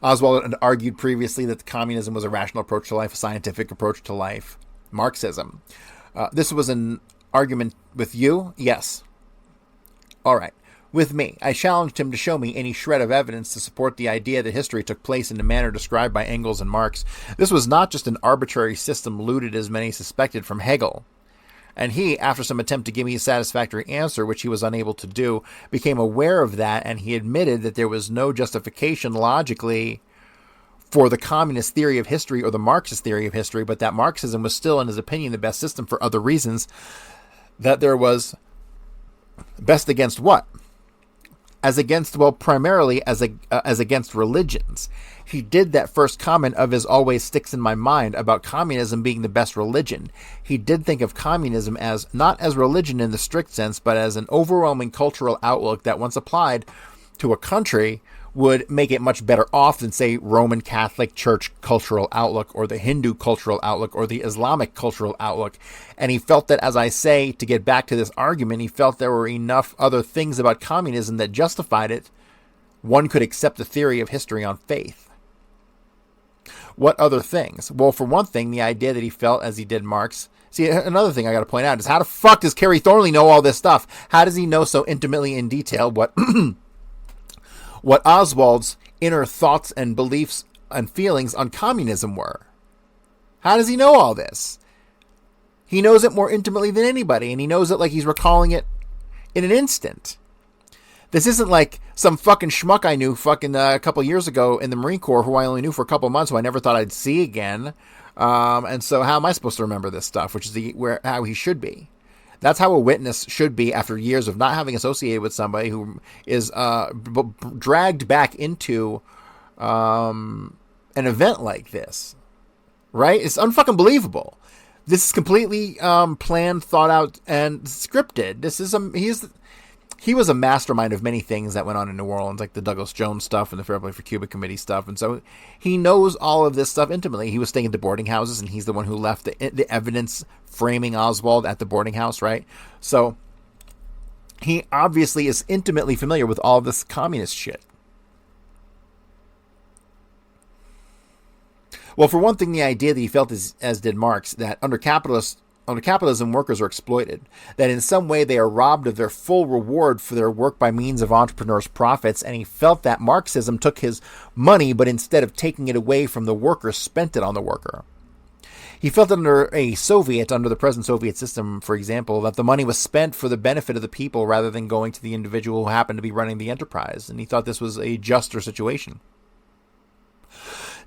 Speaker 1: Oswald had argued previously that communism was a rational approach to life, a scientific approach to life. Marxism. This was an argument with you? Yes. All right. With me, I challenged him to show me any shred of evidence to support the idea that history took place in the manner described by Engels and Marx. This was not just an arbitrary system looted, as many suspected, from Hegel. And he, after some attempt to give me a satisfactory answer, which he was unable to do, became aware of that, and he admitted that there was no justification logically for the communist theory of history or the Marxist theory of history, but that Marxism was still, in his opinion, the best system for other reasons. That there was best against what? As against, well, primarily as against religions. He did that first comment of his always sticks in my mind about communism being the best religion. He did think of communism as not as religion in the strict sense, but as an overwhelming cultural outlook that, once applied to a country, would make it much better off than, say, Roman Catholic Church cultural outlook, or the Hindu cultural outlook, or the Islamic cultural outlook. And he felt that, as I say, to get back to this argument, he felt there were enough other things about communism that justified it. One could accept the theory of history on faith. What other things? Well, for one thing, the idea that he felt, as he did Marx. See, another thing I got to point out is, how the fuck does Kerry Thornley know all this stuff? How does he know so intimately in detail what what Oswald's inner thoughts and beliefs and feelings on communism were? How does he know all this? He knows it more intimately than anybody, and he knows it like he's recalling it in an instant. This isn't like some fucking schmuck I knew fucking a couple years ago in the Marine Corps, who I only knew for a couple months, who I never thought I'd see again. And so how am I supposed to remember this stuff, which is how he should be? That's how a witness should be after years of not having associated with somebody who is dragged back into an event like this, right? It's unfucking believable. This is completely planned, thought out, and scripted. This is he was a mastermind of many things that went on in New Orleans, like the Douglas Jones stuff and the Fair Play for Cuba Committee stuff. And so he knows all of this stuff intimately. He was staying at the boarding houses, and he's the one who left the evidence framing Oswald at the boarding house, right? So he obviously is intimately familiar with all this communist shit. Well, for one thing, the idea that he felt, as did Marx, that under capitalism, workers are exploited, that in some way they are robbed of their full reward for their work by means of entrepreneurs' profits, and he felt that Marxism took his money, but instead of taking it away from the worker, spent it on the worker. He felt under the present Soviet system, for example, that the money was spent for the benefit of the people rather than going to the individual who happened to be running the enterprise, and he thought this was a juster situation.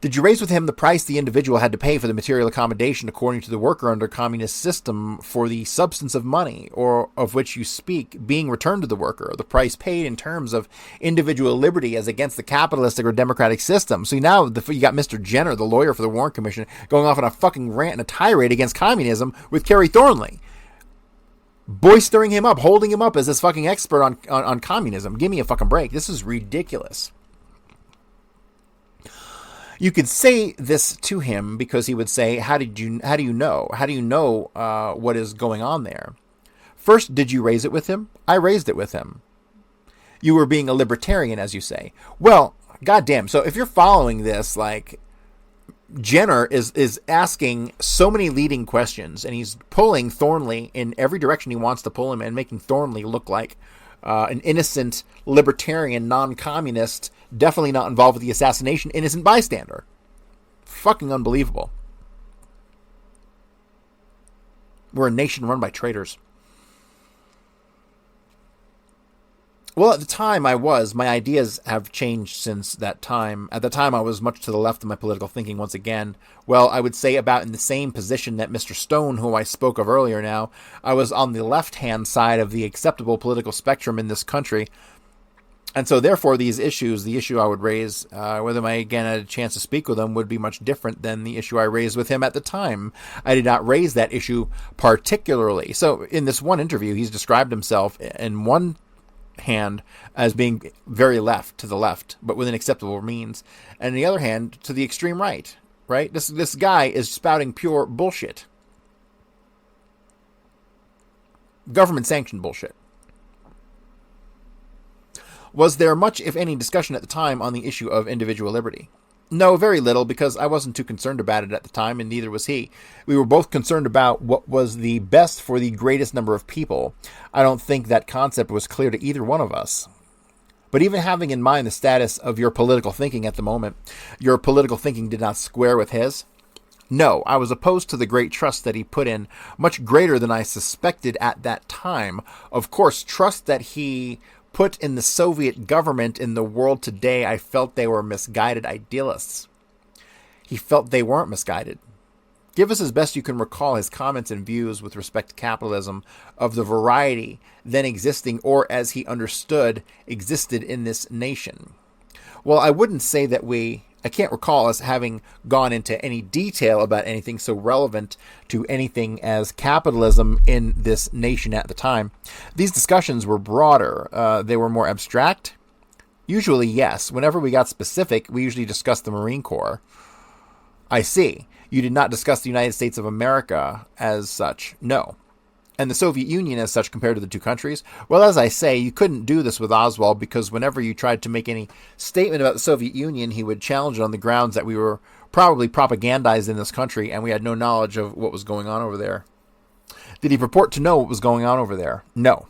Speaker 1: Did you raise with him the price the individual had to pay for the material accommodation according to the worker under communist system for the substance of money, or of which you speak, being returned to the worker, or the price paid in terms of individual liberty as against the capitalistic or democratic system? So now you got Mr. Jenner, the lawyer for the Warren Commission, going off on a fucking rant and a tirade against communism with Kerry Thornley, boistering him up, holding him up as this fucking expert on communism. Give me a fucking break. This is ridiculous. You could say this to him because he would say, how do you know what is going on there? First, did you raise it with him? I raised it with him. You were being a libertarian, as you say. Well, goddamn. So if you're following this, like, Jenner is asking so many leading questions, and he's pulling Thornley in every direction he wants to pull him, and making Thornley look like an innocent libertarian, non-communist, definitely not involved with the assassination, innocent bystander. Fucking unbelievable. We're a nation run by traitors. Well, at the time my ideas have changed since that time. At the time, I was much to the left of my political thinking once again. Well, I would say about in the same position that Mr. Stone, who I spoke of earlier now. I was on the left-hand side of the acceptable political spectrum in this country. And so, therefore, these issues, the issue I would raise, whether I again had a chance to speak with him, would be much different than the issue I raised with him at the time. I did not raise that issue particularly. So, in this one interview, he's described himself in one hand as being very left, to the left, but within acceptable means, and on the other hand to the extreme right. Right? This guy is spouting pure bullshit. Government sanctioned bullshit. Was there much, if any, discussion at the time on the issue of individual liberty? No, very little, because I wasn't too concerned about it at the time, and neither was he. We were both concerned about what was the best for the greatest number of people. I don't think that concept was clear to either one of us. But even having in mind the status of your political thinking at the moment, your political thinking did not square with his? No, I was opposed to the great trust that he put in, much greater than I suspected at that time. Of course, trust that he put in the Soviet government in the world today, I felt they were misguided idealists. He felt they weren't misguided. Give us as best you can recall his comments and views with respect to capitalism of the variety then existing, or as he understood existed in this nation. Well, I wouldn't say that I can't recall us having gone into any detail about anything so relevant to anything as capitalism in this nation at the time. These discussions were broader. They were more abstract. Usually, yes. Whenever we got specific, we usually discussed the Marine Corps. I see. You did not discuss the United States of America as such. No. And the Soviet Union as such compared to the two countries? Well, as I say, you couldn't do this with Oswald, because whenever you tried to make any statement about the Soviet Union, he would challenge it on the grounds that we were probably propagandized in this country and we had no knowledge of what was going on over there. Did he purport to know what was going on over there? No.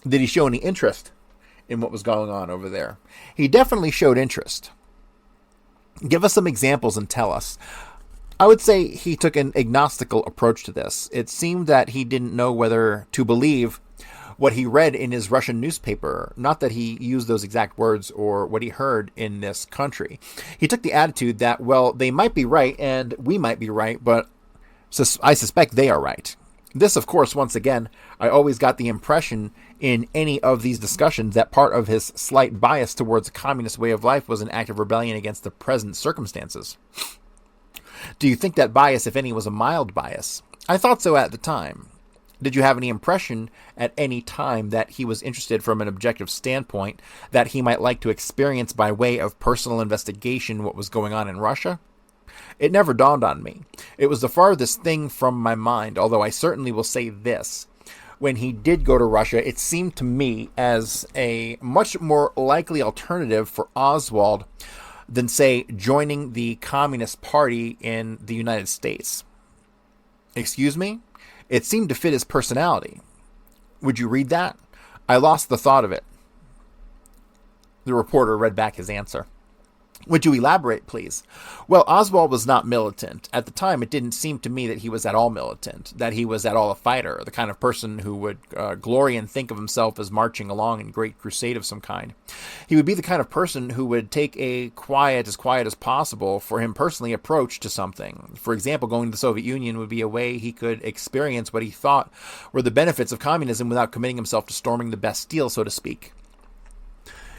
Speaker 1: Did he show any interest in what was going on over there? He definitely showed interest. Give us some examples and tell us. I would say he took an agnostical approach to this. It seemed that he didn't know whether to believe what he read in his Russian newspaper, not that he used those exact words, or what he heard in this country. He took the attitude that, well, they might be right and we might be right, but I suspect they are right. This, of course, once again, I always got the impression in any of these discussions that part of his slight bias towards a communist way of life was an act of rebellion against the present circumstances. Do you think that bias, if any, was a mild bias? I thought so at the time. Did you have any impression at any time that he was interested from an objective standpoint, that he might like to experience by way of personal investigation what was going on in Russia? It never dawned on me. It was the farthest thing from my mind, although I certainly will say this. When he did go to Russia, it seemed to me as a much more likely alternative for Oswald than, say, joining the Communist Party in the United States. Excuse me? It seemed to fit his personality. Would you read that? I lost the thought of it. The reporter read back his answer. Would you elaborate, please? Well, Oswald was not militant. At the time, it didn't seem to me that he was at all militant, that he was at all a fighter, the kind of person who would glory and think of himself as marching along in great crusade of some kind. He would be the kind of person who would take a quiet as possible for him personally approach to something. For example, going to the Soviet Union would be a way he could experience what he thought were the benefits of communism without committing himself to storming the Bastille, so to speak.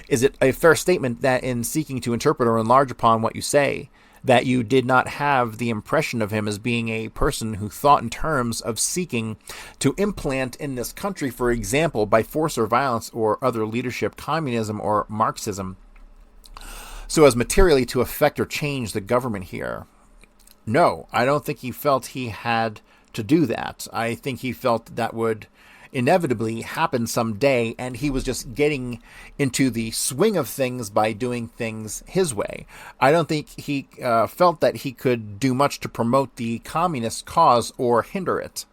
Speaker 1: Is it a fair statement that in seeking to interpret or enlarge upon what you say, that you did not have the impression of him as being a person who thought in terms of seeking to implant in this country, for example, by force or violence or other leadership, communism or Marxism, so as materially to affect or change the government here? No, I don't think he felt he had to do that. I think he felt that would inevitably happen someday, and he was just getting into the swing of things by doing things his way. I don't think he felt that he could do much to promote the communist cause or hinder it.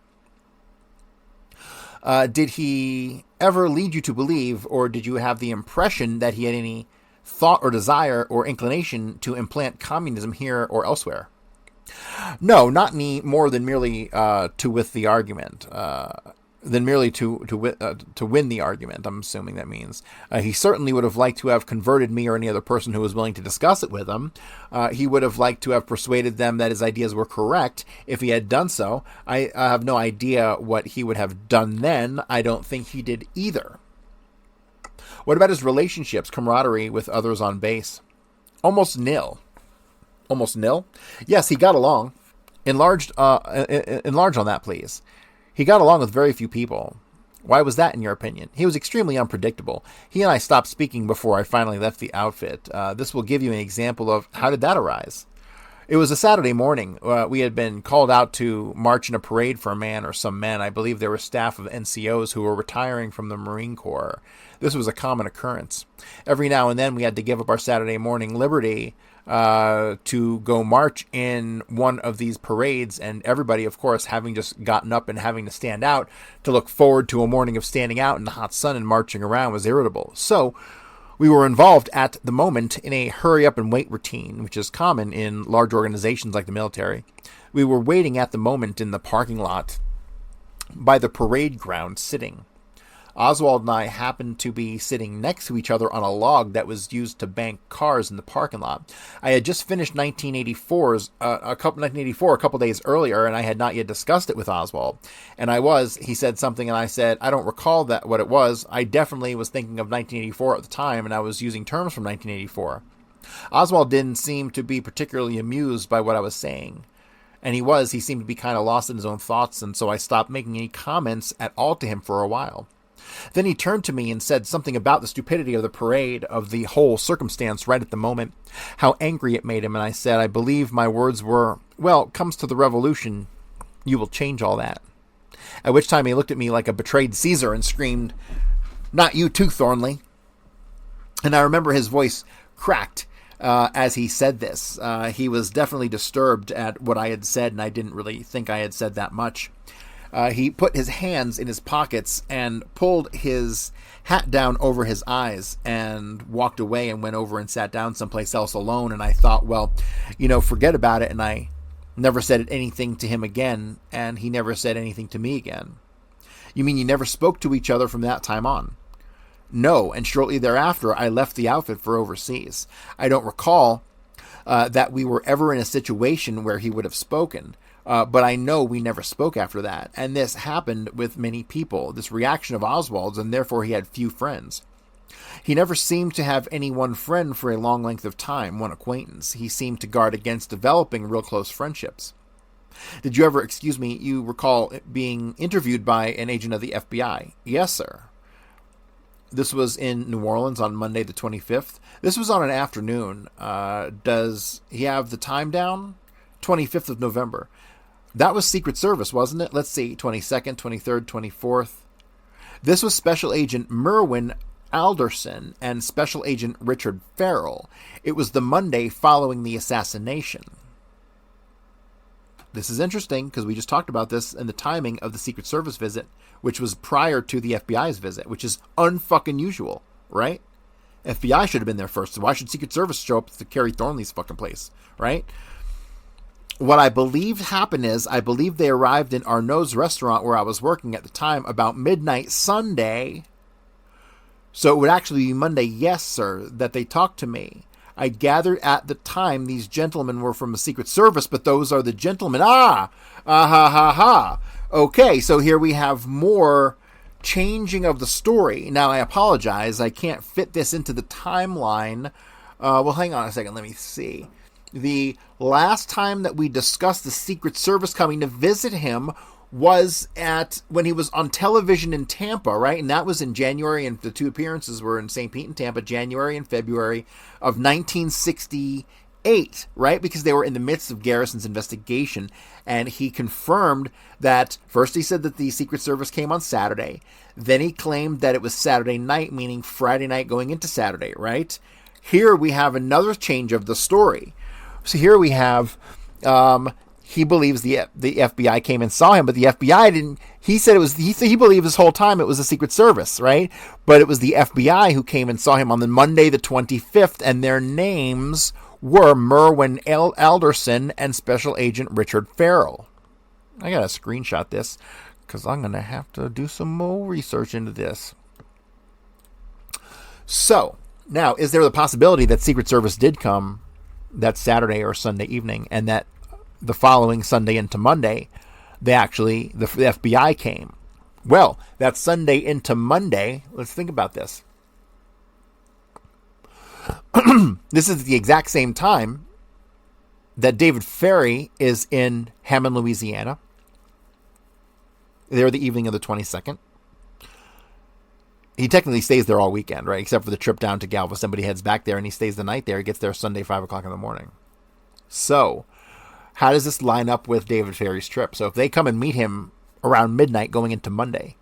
Speaker 1: Did he ever lead you to believe, or did you have the impression that he had any thought or desire or inclination to implant communism here or elsewhere? No, not any more than merely to with the argument. Than merely to win the argument, I'm assuming that means. He certainly would have liked to have converted me or any other person who was willing to discuss it with him. He would have liked to have persuaded them that his ideas were correct if he had done so. I have no idea what he would have done then. I don't think he did either. What about his relationships, camaraderie with others on base? Almost nil. Almost nil? Yes, he got along. Enlarge on that, please. He got along with very few people. Why was that, in your opinion? He was extremely unpredictable. He and I stopped speaking before I finally left the outfit. This will give you an example of how did that arise. It was a Saturday morning. We had been called out to march in a parade for a man or some men. I believe there were staff of NCOs who were retiring from the Marine Corps. This was a common occurrence. Every now and then we had to give up our Saturday morning liberty to go march in one of these parades, and everybody, of course, having just gotten up and having to stand out to look forward to a morning of standing out in the hot sun and marching around was irritable. So we were involved at the moment in a hurry up and wait routine, which is common in large organizations like the military. We were waiting at the moment in the parking lot by the parade ground sitting. Oswald and I happened to be sitting next to each other on a log that was used to bank cars in the parking lot. I had just finished 1984 a couple days earlier, and I had not yet discussed it with Oswald. And he said something, and I said, I don't recall what it was. I definitely was thinking of 1984 at the time, and I was using terms from 1984. Oswald didn't seem to be particularly amused by what I was saying. And he seemed to be kind of lost in his own thoughts, and so I stopped making any comments at all to him for a while. Then he turned to me and said something about the stupidity of the parade, of the whole circumstance right at the moment, how angry it made him, and I said, I believe my words were, well, comes to the revolution, you will change all that. At which time he looked at me like a betrayed Caesar and screamed, not you too, Thornley. And I remember his voice cracked as he said this. He was definitely disturbed at what I had said, and I didn't really think I had said that much. He put his hands in his pockets and pulled his hat down over his eyes and walked away and went over and sat down someplace else alone. And I thought, well, forget about it. And I never said anything to him again, and he never said anything to me again. You mean you never spoke to each other from that time on? No, and shortly thereafter, I left the outfit for overseas. I don't recall that we were ever in a situation where he would have spoken. But I know we never spoke after that, and this happened with many people, this reaction of Oswald's, and therefore he had few friends. He never seemed to have any one friend for a long length of time, one acquaintance. He seemed to guard against developing real close friendships. Did you ever, you recall being interviewed by an agent of the FBI? Yes, sir. This was in New Orleans on Monday the 25th. This was on an afternoon. Does he have the time down? 25th of November. That was Secret Service, wasn't it? Let's see, 22nd, 23rd, 24th. This was Special Agent Merwin Alderson and Special Agent Richard Farrell. It was the Monday following the assassination. This is interesting because we just talked about this and the timing of the Secret Service visit, which was prior to the FBI's visit, which is unfucking usual, right? FBI should have been there first. So why should Secret Service show up to Kerry Thornley's fucking place, right? What I believe happened is, I believe they arrived in Arnaud's restaurant where I was working at the time about midnight Sunday. So it would actually be Monday, yes, sir, that they talked to me. I gathered at the time these gentlemen were from the Secret Service, but those are the gentlemen. Okay, so here we have more changing of the story. Now, I apologize. I can't fit this into the timeline. Well, hang on a second. Let me see. The last time that we discussed the Secret Service coming to visit him was when he was on television in Tampa, right? And that was in January, and the two appearances were in St. Pete and Tampa, January and February of 1968, right? Because they were in the midst of Garrison's investigation, and he confirmed that, first he said that the Secret Service came on Saturday, then he claimed that it was Saturday night, meaning Friday night going into Saturday, right? Here we have another change of the story. So here we have, he believes the FBI came and saw him, but the FBI didn't. He said he believed this whole time it was the Secret Service, right? But it was the FBI who came and saw him on the Monday the 25th, and their names were Merwin Alderson and Special Agent Richard Farrell. I gotta screenshot this because I'm gonna have to do some more research into this. So now, is there the possibility that Secret Service did come that Saturday or Sunday evening, and that the following Sunday into Monday, the FBI came? Well, that Sunday into Monday, let's think about this. This is the exact same time that David Ferry is in Hammond, Louisiana. There the evening of the 22nd. he technically stays there all weekend, right? Except for the trip down to Galveston, but he heads back there and he stays the night there. He gets there Sunday, 5 o'clock in the morning. So, how does this line up with David Ferry's trip? So if they come and meet him around midnight going into Monday.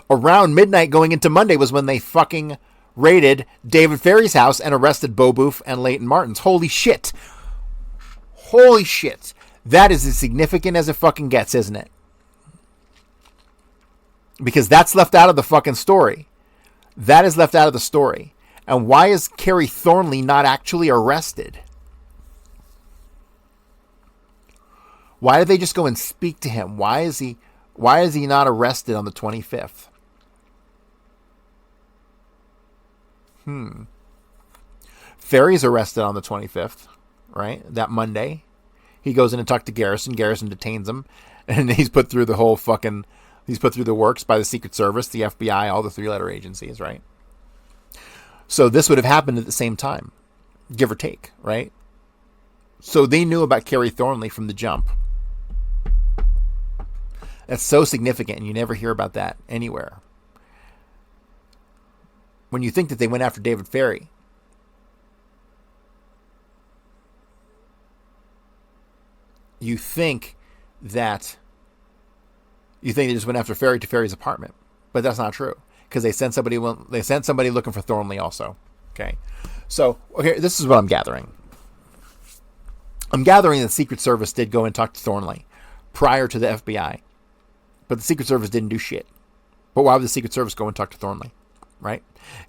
Speaker 1: Around midnight going into Monday was when they fucking raided David Ferry's house and arrested Bo Boof and Leighton Martins. Holy shit. Holy shit. That is as significant as it fucking gets, isn't it? Because that's left out of the fucking story. That is left out of the story. And why is Kerry Thornley not actually arrested? Why did they just go and speak to him? Why is he not arrested on the 25th? Ferry's arrested on the 25th, right? That Monday. He goes in and talks to Garrison. Garrison detains him. And he's put through the whole fucking... He's put through the works by the Secret Service, the FBI, all the three-letter agencies, right? So this would have happened at the same time, give or take, right? So they knew about Kerry Thornley from the jump. That's so significant, and you never hear about that anywhere. When you think that they went after David Ferry, you think they just went after Ferry to Ferry's apartment, but that's not true because they sent somebody looking for Thornley also. Okay, so this is what I'm gathering. I'm gathering that the Secret Service did go and talk to Thornley prior to the FBI, but the Secret Service didn't do shit. But why would the Secret Service go and talk to Thornley, right?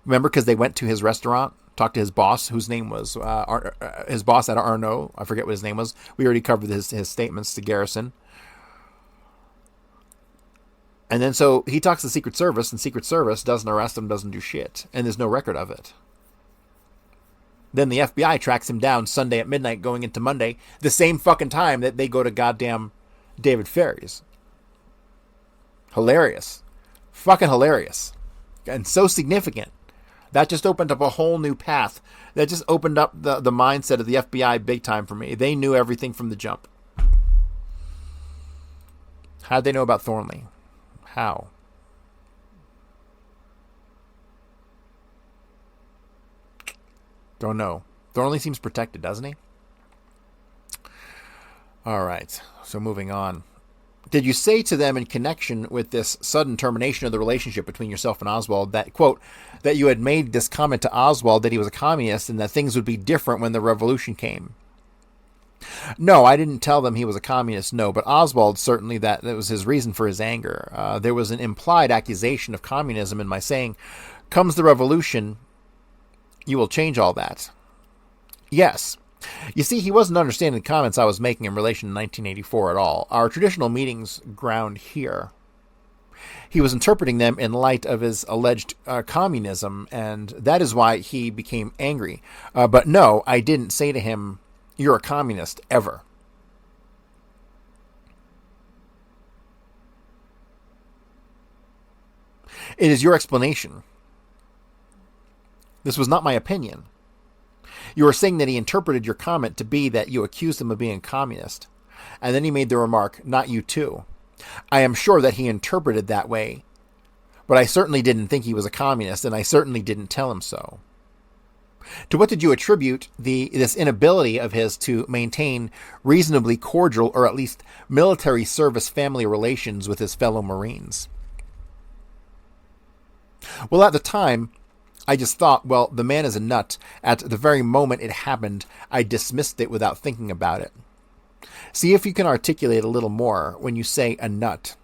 Speaker 1: Remember, because they went to his restaurant, talked to his boss, whose name was his boss at Arnaud. I forget what his name was. We already covered his statements to Garrison. And then so he talks to the Secret Service, and Secret Service doesn't arrest him, doesn't do shit, and there's no record of it. Then the FBI tracks him down Sunday at midnight going into Monday, the same fucking time that they go to goddamn David Ferry's. Hilarious. Fucking hilarious. And so significant. That just opened up a whole new path. That just opened up the mindset of the FBI big time for me. They knew everything from the jump. How'd they know about Thornley? How? Don't know. Thornley seems protected, doesn't he? All right. So moving on. Did you say to them in connection with this sudden termination of the relationship between yourself and Oswald that, quote, that you had made this comment to Oswald that he was a communist and that things would be different when the revolution came? No, I didn't tell them he was a communist, no, but Oswald certainly that was his reason for his anger. There was an implied accusation of communism in my saying, comes the revolution, you will change all that. Yes. You see, he wasn't understanding the comments I was making in relation to 1984 at all. Our traditional meetings ground here. He was interpreting them in light of his alleged communism, and that is why he became angry. But no, I didn't say to him, you're a communist, ever. It is your explanation. This was not my opinion. You are saying that he interpreted your comment to be that you accused him of being a communist. And then he made the remark, not you too. I am sure that he interpreted that way. But I certainly didn't think he was a communist, and I certainly didn't tell him so. To what did you attribute this inability of his to maintain reasonably cordial or at least military service family relations with his fellow Marines? Well, at the time, I just thought, well, the man is a nut. At the very moment it happened, I dismissed it without thinking about it. See if you can articulate a little more when you say a nut.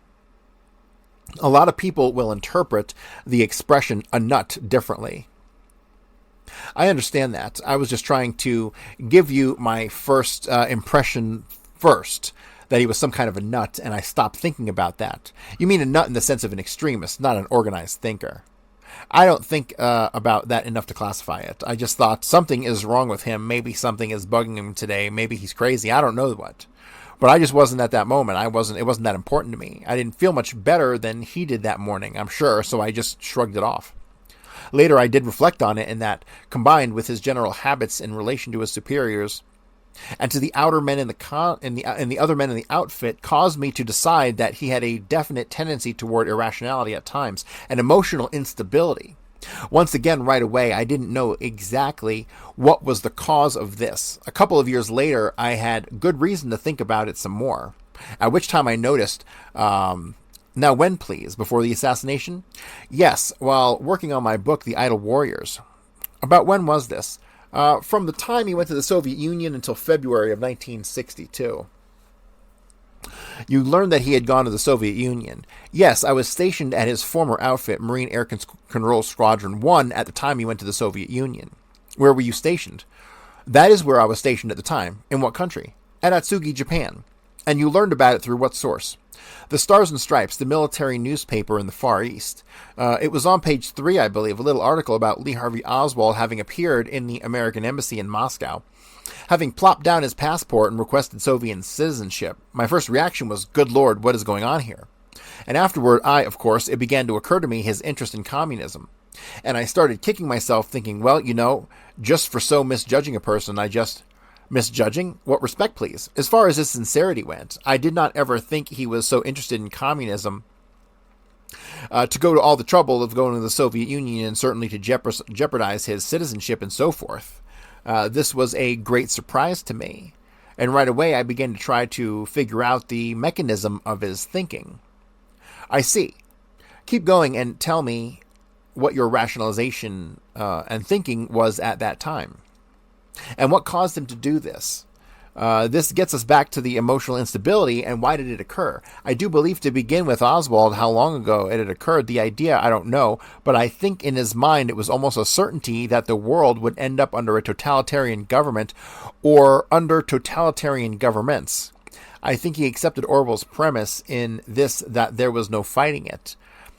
Speaker 1: A lot of people will interpret the expression a nut differently. I understand that. I was just trying to give you my first impression first, that he was some kind of a nut, and I stopped thinking about that. You mean a nut in the sense of an extremist, not an organized thinker. I don't think about that enough to classify it. I just thought something is wrong with him. Maybe something is bugging him today. Maybe he's crazy. I don't know what. But I just wasn't at that moment. It wasn't that important to me. I didn't feel much better than he did that morning, I'm sure, so I just shrugged it off. Later, I did reflect on it, and that, combined with his general habits in relation to his superiors, and to the outer men in the other men in the outfit caused me to decide that he had a definite tendency toward irrationality at times and emotional instability. Once again, right away, I didn't know exactly what was the cause of this. A couple of years later, I had good reason to think about it some more, at which time I noticed, now when please, before the assassination? Yes, while working on my book, The Idle Warriors. About when was this? From the time he went to the Soviet Union until February of 1962. You learned that he had gone to the Soviet Union. Yes, I was stationed at his former outfit, Marine Air Control Squadron 1, at the time he went to the Soviet Union. Where were you stationed? That is where I was stationed at the time. In what country? At Atsugi, Japan. And you learned about it through what source? The Stars and Stripes, the military newspaper in the Far East. It was on page 3, I believe, a little article about Lee Harvey Oswald having appeared in the American embassy in Moscow, having plopped down his passport and requested Soviet citizenship. My first reaction was, good Lord, what is going on here? And afterward, of course, it began to occur to me his interest in communism. And I started kicking myself, thinking, well, just for so misjudging a person, Misjudging? What respect, please? As far as his sincerity went, I did not ever think he was so interested in communism to go to all the trouble of going to the Soviet Union and certainly to jeopardize his citizenship and so forth. This was a great surprise to me. And right away I began to try to figure out the mechanism of his thinking. I see. Keep going and tell me what your rationalization and thinking was at that time. And what caused him to do this? This gets us back to the emotional instability and why did it occur? I do believe to begin with Oswald how long ago it had occurred. The idea, I don't know, but I think in his mind it was almost a certainty that the world would end up under a totalitarian government or under totalitarian governments. I think he accepted Orwell's premise in this that there was no fighting it.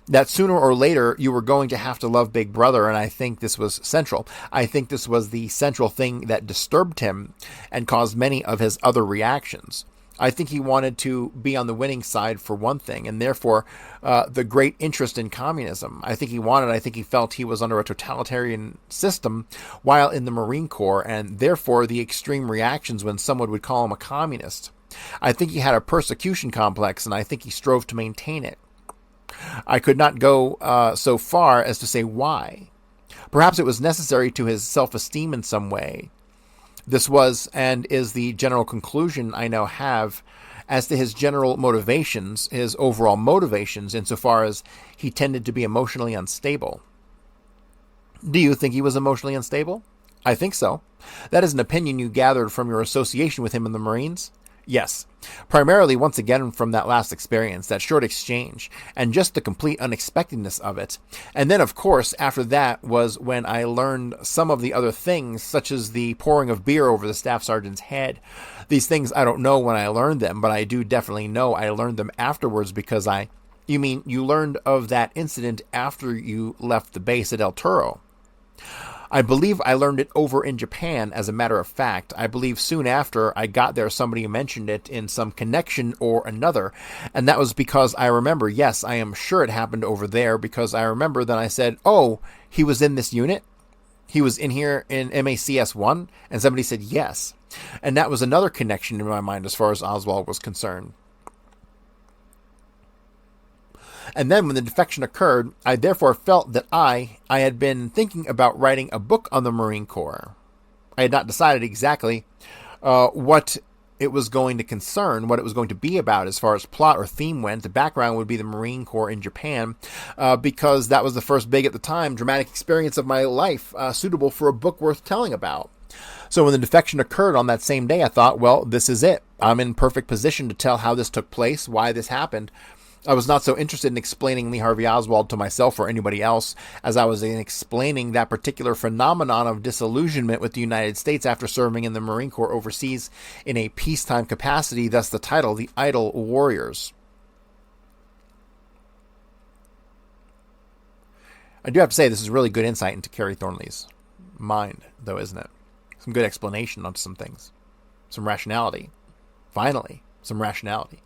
Speaker 1: That sooner or later you were going to have to love Big Brother, and I think this was central. I think this was the central thing that disturbed him and caused many of his other reactions. I think he wanted to be on the winning side for one thing, and therefore the great interest in communism. I think he felt he was under a totalitarian system while in the Marine Corps, and therefore the extreme reactions when someone would call him a communist. I think he had a persecution complex, and I think he strove to maintain it. I could not go so far as to say why. Perhaps it was necessary to his self-esteem in some way. This was and is the general conclusion I now have as to his general motivations, his overall motivations, insofar as he tended to be emotionally unstable. Do you think he was emotionally unstable? I think so. That is an opinion you gathered from your association with him in the Marines? Yes, primarily once again from that last experience, that short exchange, and just the complete unexpectedness of it. And then, of course, after that was when I learned some of the other things, such as the pouring of beer over the staff sergeant's head. These things I don't know when I learned them, but I do definitely know I learned them afterwards because You mean you learned of that incident after you left the base at El Toro? I believe I learned it over in Japan, as a matter of fact. I believe soon after I got there, somebody mentioned it in some connection or another, and that was because I remember, yes, I am sure it happened over there, because I remember then I said, oh, he was in this unit? He was in here in MACS-1? And somebody said yes. And that was another connection in my mind as far as Oswald was concerned. And then when the defection occurred, I therefore felt that I had been thinking about writing a book on the Marine Corps. I had not decided exactly what it was going to concern, what it was going to be about as far as plot or theme went. The background would be the Marine Corps in Japan, because that was the first big, at the time, dramatic experience of my life, suitable for a book worth telling about. So when the defection occurred on that same day, I thought, well, this is it. I'm in perfect position to tell how this took place, why this happened. I was not so interested in explaining Lee Harvey Oswald to myself or anybody else as I was in explaining that particular phenomenon of disillusionment with the United States after serving in the Marine Corps overseas in a peacetime capacity, thus the title, The Idle Warriors. I do have to say this is really good insight into Kerry Thornley's mind, though, isn't it? Some good explanation on some things. Some rationality. Finally, some rationality.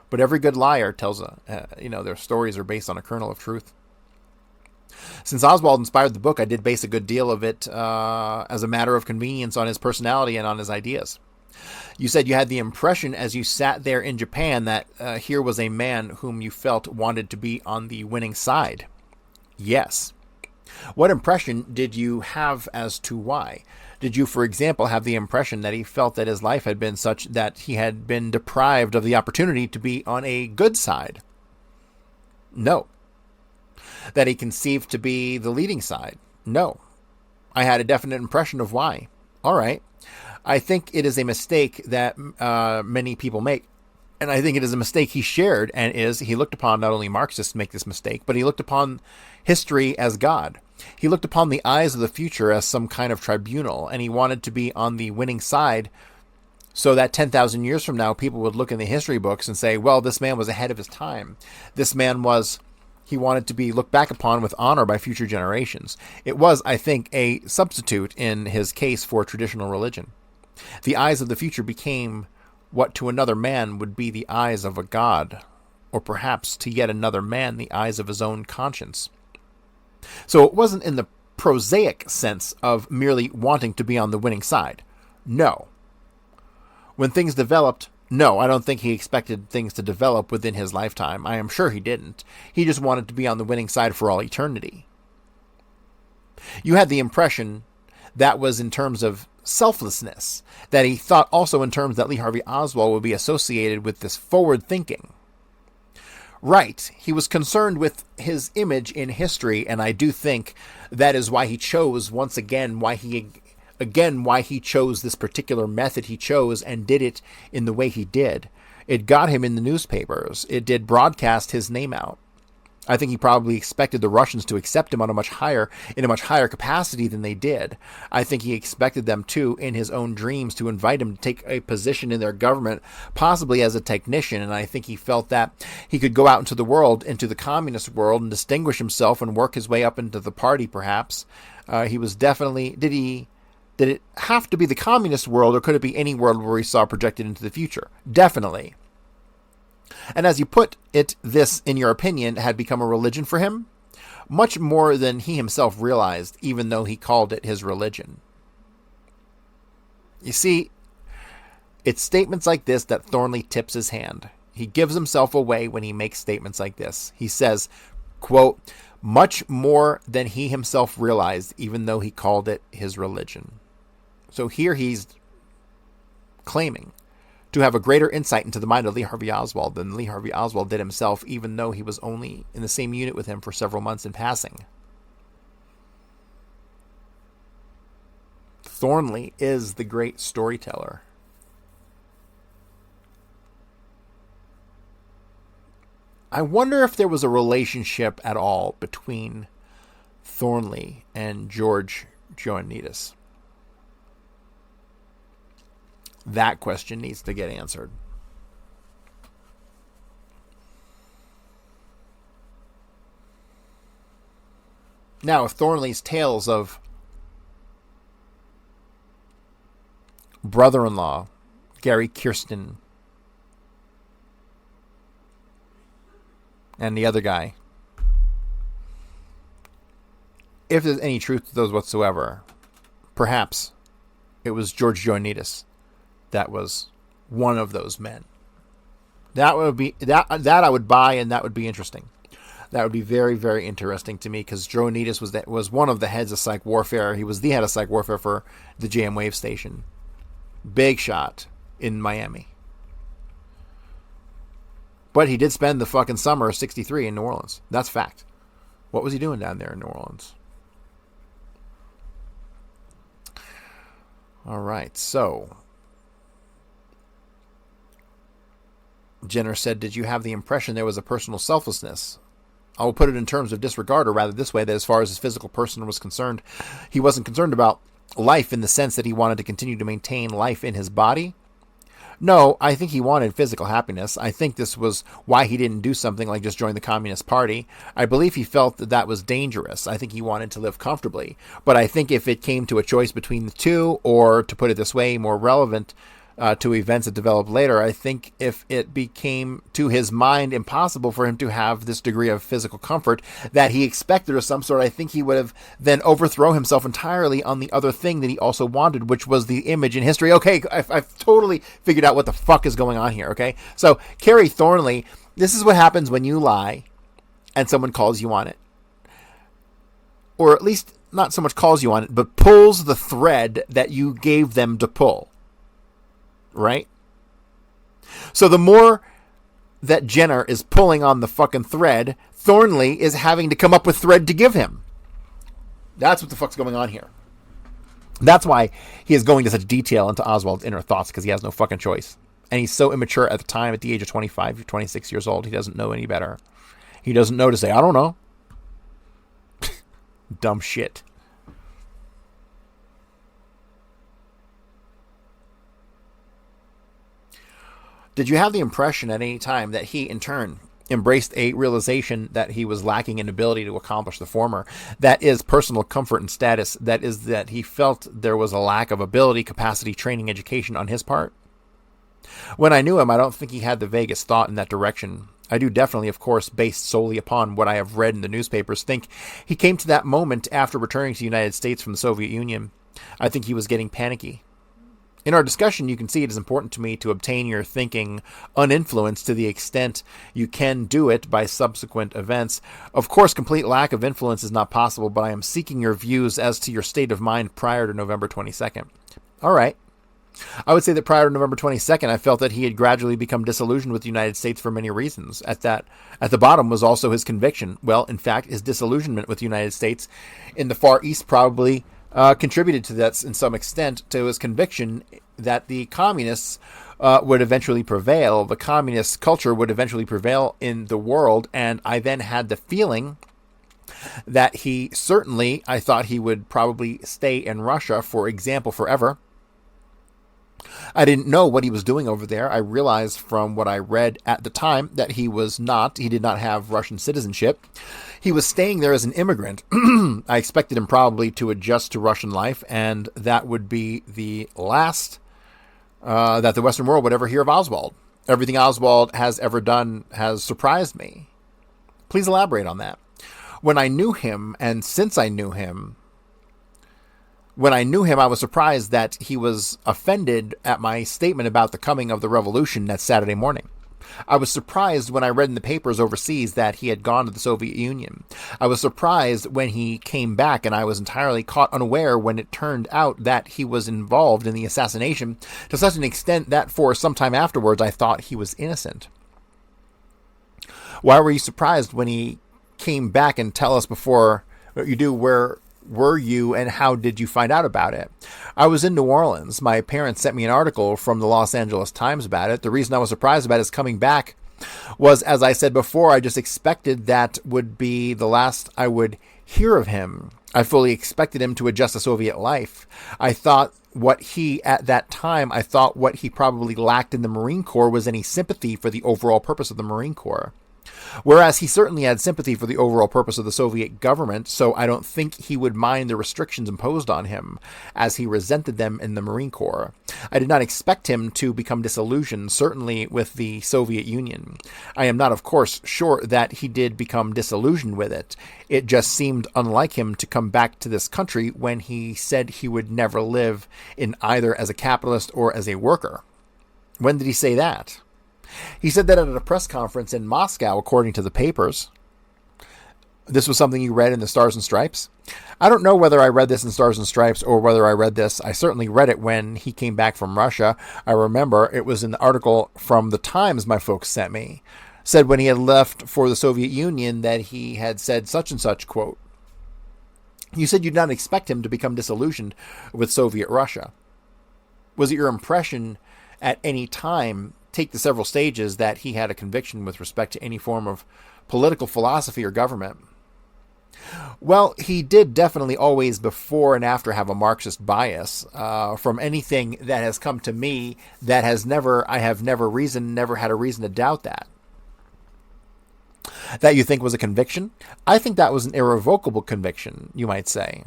Speaker 1: But every good liar tells, their stories are based on a kernel of truth. Since Oswald inspired the book, I did base a good deal of it as a matter of convenience on his personality and on his ideas. You said you had the impression as you sat there in Japan that here was a man whom you felt wanted to be on the winning side. Yes. What impression did you have as to why? Did you, for example, have the impression that he felt that his life had been such that he had been deprived of the opportunity to be on a good side? No. That he conceived to be the leading side? No. I had a definite impression of why. All right. I think it is a mistake that many people make. And I think it is a mistake he shared, and he looked upon not only Marxists make this mistake, but he looked upon history as God. He looked upon the eyes of the future as some kind of tribunal, and he wanted to be on the winning side so that 10,000 years from now, people would look in the history books and say, well, this man was ahead of his time. He wanted to be looked back upon with honor by future generations. It was, I think, a substitute in his case for traditional religion. The eyes of the future became what to another man would be the eyes of a god, or perhaps to yet another man the eyes of his own conscience. So it wasn't in the prosaic sense of merely wanting to be on the winning side. No. When things developed, no, I don't think he expected things to develop within his lifetime. I am sure he didn't. He just wanted to be on the winning side for all eternity. You had the impression that was in terms of selflessness, that he thought also in terms that Lee Harvey Oswald would be associated with this forward thinking. Right, he was concerned with his image in history, and I do think that is why he chose, once again, why he chose this particular method he chose and did it in the way he did. It got him in the newspapers. It did broadcast his name out. I think he probably expected the Russians to accept him in a much higher capacity than they did. I think he expected them to, in his own dreams, to invite him to take a position in their government, possibly as a technician. And I think he felt that he could go out into the world, into the communist world, and distinguish himself and work his way up into the party, perhaps. He was definitely... Did it have to be the communist world, or could it be any world where he saw projected into the future? Definitely. And as you put it, this, in your opinion, had become a religion for him? Much more than he himself realized, even though he called it his religion. You see, it's statements like this that Thornley tips his hand. He gives himself away when he makes statements like this. He says, quote, much more than he himself realized, even though he called it his religion. So here he's claiming to have a greater insight into the mind of Lee Harvey Oswald than Lee Harvey Oswald did himself, even though he was only in the same unit with him for several months in passing. Thornley is the great storyteller. I wonder if there was a relationship at all between Thornley and George Ioannidis. That question needs to get answered. Now, if Thornley's tales of brother-in-law, Gary Kirsten, and the other guy, if there's any truth to those whatsoever, perhaps it was George Ioannidis that was one of those men. That would be that I would buy, and that would be interesting. That would be very, very interesting to me, because Ioannidis was one of the heads of psych warfare. He was the head of psych warfare for the JM Wave Station. Big shot in Miami. But he did spend the fucking summer of 63 in New Orleans. That's fact. What was he doing down there in New Orleans? All right, so Jenner said, did you have the impression there was a personal selflessness? I will put it in terms of disregard, or rather this way, that as far as his physical person was concerned, he wasn't concerned about life in the sense that he wanted to continue to maintain life in his body. No, I think he wanted physical happiness. I think this was why he didn't do something like just join the Communist Party. I believe he felt that that was dangerous. I think he wanted to live comfortably. But I think if it came to a choice between the two, or to put it this way, more relevant, to events that developed later. I think if it became to his mind impossible for him to have this degree of physical comfort that he expected of some sort, I think he would have then overthrown himself entirely on the other thing that he also wanted, which was the image in history. Okay, I've totally figured out what the fuck is going on here, okay? So, Kerry Thornley, this is what happens when you lie and someone calls you on it. Or at least not so much calls you on it, but pulls the thread that you gave them to pull. Right? So the more that Jenner is pulling on the fucking thread, Thornley is having to come up with thread to give him. That's what the fuck's going on here. That's why he is going to such detail into Oswald's inner thoughts, because he has no fucking choice. And he's so immature at the time, at the age of 25, 26 years old, he doesn't know any better. He doesn't know to say, I don't know. Dumb shit. Did you have the impression at any time that he, in turn, embraced a realization that he was lacking in ability to accomplish the former? That is personal comfort and status. That is that he felt there was a lack of ability, capacity, training, education on his part? When I knew him, I don't think he had the vaguest thought in that direction. I do definitely, of course, based solely upon what I have read in the newspapers, think he came to that moment after returning to the United States from the Soviet Union. I think he was getting panicky. In our discussion, you can see it is important to me to obtain your thinking uninfluenced to the extent you can do it by subsequent events. Of course, complete lack of influence is not possible, but I am seeking your views as to your state of mind prior to November 22nd. All right. I would say that prior to November 22nd, I felt that he had gradually become disillusioned with the United States for many reasons. At the bottom was also his conviction. Well, in fact, his disillusionment with the United States in the Far East probably contributed to that in some extent, to his conviction that the communists would eventually prevail. The communist culture would eventually prevail in the world, and I then had the feeling that I thought he would probably stay in Russia, for example, forever. I didn't know what he was doing over there. I realized from what I read at the time that he did not have Russian citizenship. He was staying there as an immigrant. I expected him probably to adjust to Russian life, and that would be the last that the Western world would ever hear of Oswald. Everything Oswald has ever done has surprised me. Please elaborate on that. When I knew him, and since I knew him, I was surprised that he was offended at my statement about the coming of the revolution that Saturday morning. I was surprised when I read in the papers overseas that he had gone to the Soviet Union. I was surprised when he came back, and I was entirely caught unaware when it turned out that he was involved in the assassination to such an extent that for some time afterwards I thought he was innocent. Why were you surprised when he came back, and tell us before what you do, where were you and how did you find out about it? I was in New Orleans. My parents sent me an article from the Los Angeles Times about it. The reason I was surprised about his coming back was, as I said before, I just expected that would be the last I would hear of him. I fully expected him to adjust to Soviet life. I thought what he probably lacked in the Marine Corps was any sympathy for the overall purpose of the Marine Corps. Whereas he certainly had sympathy for the overall purpose of the Soviet government, so I don't think he would mind the restrictions imposed on him, as he resented them in the Marine Corps. I did not expect him to become disillusioned, certainly with the Soviet Union. I am not, of course, sure that he did become disillusioned with it. It just seemed unlike him to come back to this country when he said he would never live in either as a capitalist or as a worker. When did he say that? He said that at a press conference in Moscow, according to the papers. This was something you read in the Stars and Stripes? I don't know whether I read this in Stars and Stripes or whether I read this. I certainly read it when he came back from Russia. I remember it was in the article from the Times my folks sent me. Said when he had left for the Soviet Union that he had said such and such, quote. You said you did not expect him to become disillusioned with Soviet Russia. Was it your impression at any time, take the several stages, that he had a conviction with respect to any form of political philosophy or government? Well, he did definitely always, before and after, have a Marxist bias. From anything that has come to me, I have never had a reason to doubt that. That you think was a conviction? I think that was an irrevocable conviction, you might say.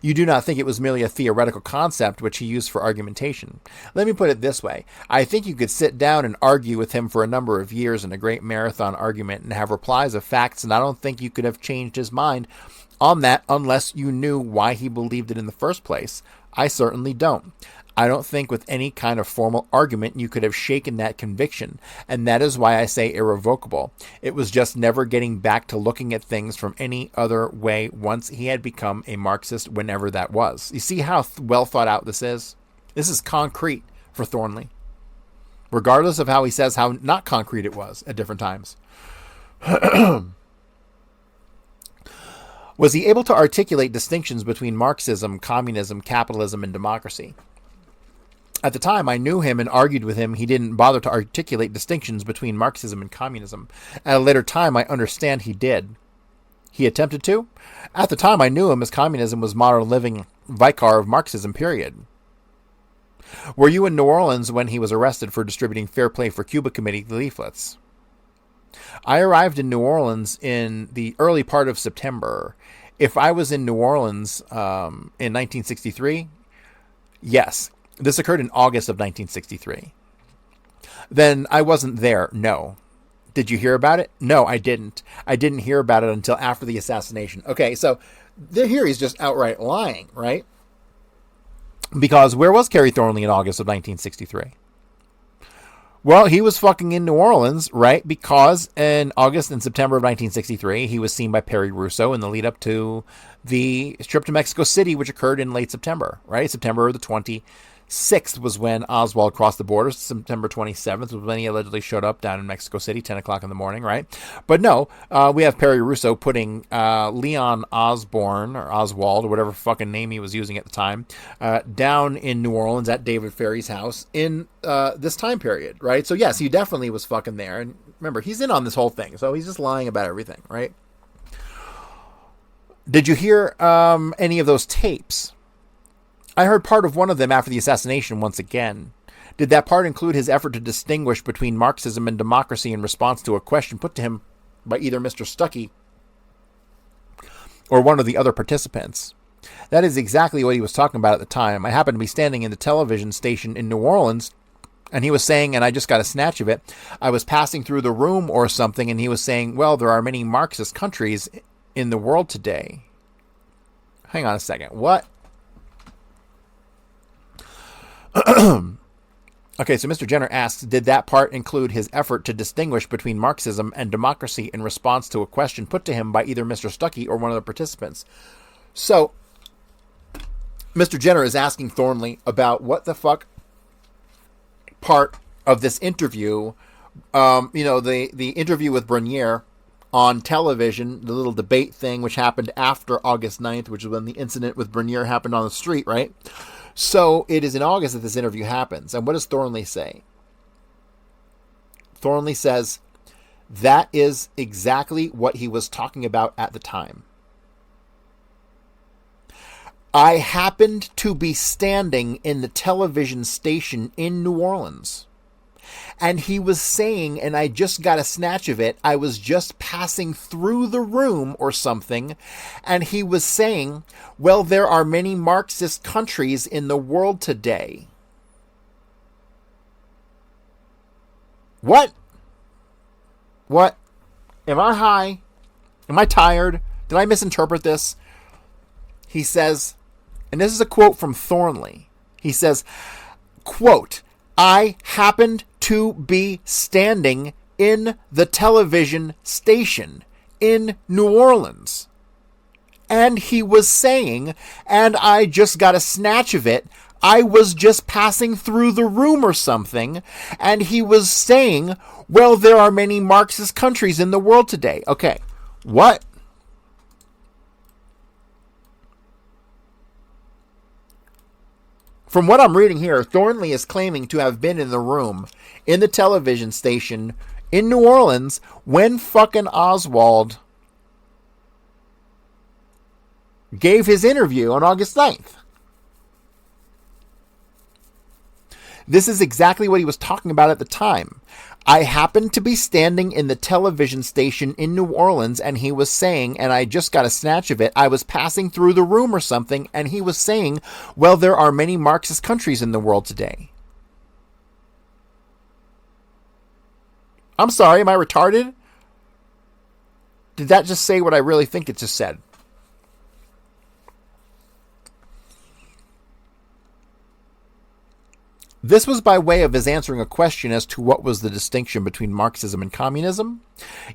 Speaker 1: You do not think it was merely a theoretical concept which he used for argumentation. Let me put it this way. I think you could sit down and argue with him for a number of years in a great marathon argument and have replies of facts, and I don't think you could have changed his mind on that unless you knew why he believed it in the first place. I certainly don't. I don't think with any kind of formal argument you could have shaken that conviction, and that is why I say irrevocable. It was just never getting back to looking at things from any other way once he had become a Marxist, whenever that was. You see how well thought out this is? This is concrete for Thornley, regardless of how he says how not concrete it was at different times. Was he able to articulate distinctions between Marxism, communism, capitalism, and democracy? At the time I knew him and argued with him, he didn't bother to articulate distinctions between Marxism and communism. At a later time, I understand he did. He attempted to? At the time I knew him as communism was modern living vicar of Marxism, period. Were you in New Orleans when he was arrested for distributing Fair Play for Cuba Committee leaflets? I arrived in New Orleans in the early part of September. If I was in New Orleans in 1963, yes. This occurred in August of 1963. Then I wasn't there, no. Did you hear about it? No, I didn't. I didn't hear about it until after the assassination. Okay, so here he's just outright lying, right? Because where was Kerry Thornley in August of 1963? Well, he was fucking in New Orleans, right? Because in August and September of 1963, he was seen by Perry Russo in the lead up to the trip to Mexico City, which occurred in late September, right? September the 26th was when Oswald crossed the border. September 27th was when he allegedly showed up down in Mexico City, 10 o'clock in the morning, right? But no, we have Perry Russo putting Leon Osborne, or Oswald, or whatever fucking name he was using at the time, down in New Orleans at David Ferry's house in this time period, right? So yes, he definitely was fucking there. And remember, he's in on this whole thing, so he's just lying about everything, right? Did you hear any of those tapes? I heard part of one of them after the assassination once again. Did that part include his effort to distinguish between Marxism and democracy in response to a question put to him by either Mr. Stuckey or one of the other participants? That is exactly what he was talking about at the time. I happened to be standing in the television station in New Orleans, and he was saying, and I just got a snatch of it, I was passing through the room or something, and he was saying, well, there are many Marxist countries in the world today. Hang on a second. What? Okay, so Mr. Jenner asks, did that part include his effort to distinguish between Marxism and democracy in response to a question put to him by either Mr. Stuckey or one of the participants? So, Mr. Jenner is asking Thornley about what the fuck part of this interview, the interview with Brunier on television, the little debate thing, which happened after August 9th, which is when the incident with Brunier happened on the street, right? So it is in August that this interview happens. And what does Thornley say? Thornley says, that is exactly what he was talking about at the time. I happened to be standing in the television station in New Orleans. And he was saying, and I just got a snatch of it, I was just passing through the room or something, and he was saying, well, there are many Marxist countries in the world today. What? What? Am I high? Am I tired? Did I misinterpret this? He says, and this is a quote from Thornley. He says, quote, I happened to be standing in the television station in New Orleans. And he was saying, and I just got a snatch of it, I was just passing through the room or something, and he was saying, well, there are many Marxist countries in the world today. Okay, what? From what I'm reading here, Thornley is claiming to have been in the room in the television station in New Orleans when fucking Oswald gave his interview on August 9th. This is exactly what he was talking about at the time. I happened to be standing in the television station in New Orleans, and he was saying, and I just got a snatch of it, I was passing through the room or something, and he was saying, well, there are many Marxist countries in the world today. I'm sorry, am I retarded? Did that just say what I really think it just said? This was by way of his answering a question as to what was the distinction between Marxism and communism.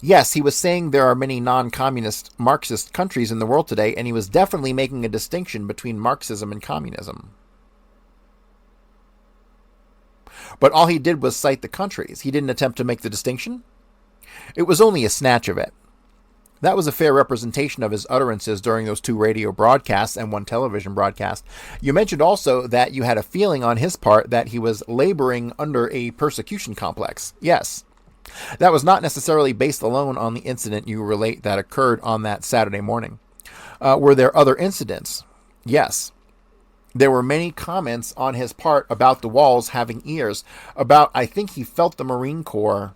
Speaker 1: Yes, he was saying there are many non-communist Marxist countries in the world today, and he was definitely making a distinction between Marxism and communism. But all he did was cite the countries. He didn't attempt to make the distinction. It was only a snatch of it. That was a fair representation of his utterances during those 2 radio broadcasts and 1 television broadcast. You mentioned also that you had a feeling on his part that he was laboring under a persecution complex. Yes. That was not necessarily based alone on the incident you relate that occurred on that Saturday morning. Were there other incidents? Yes. There were many comments on his part about the walls having ears, about I think he felt the Marine Corps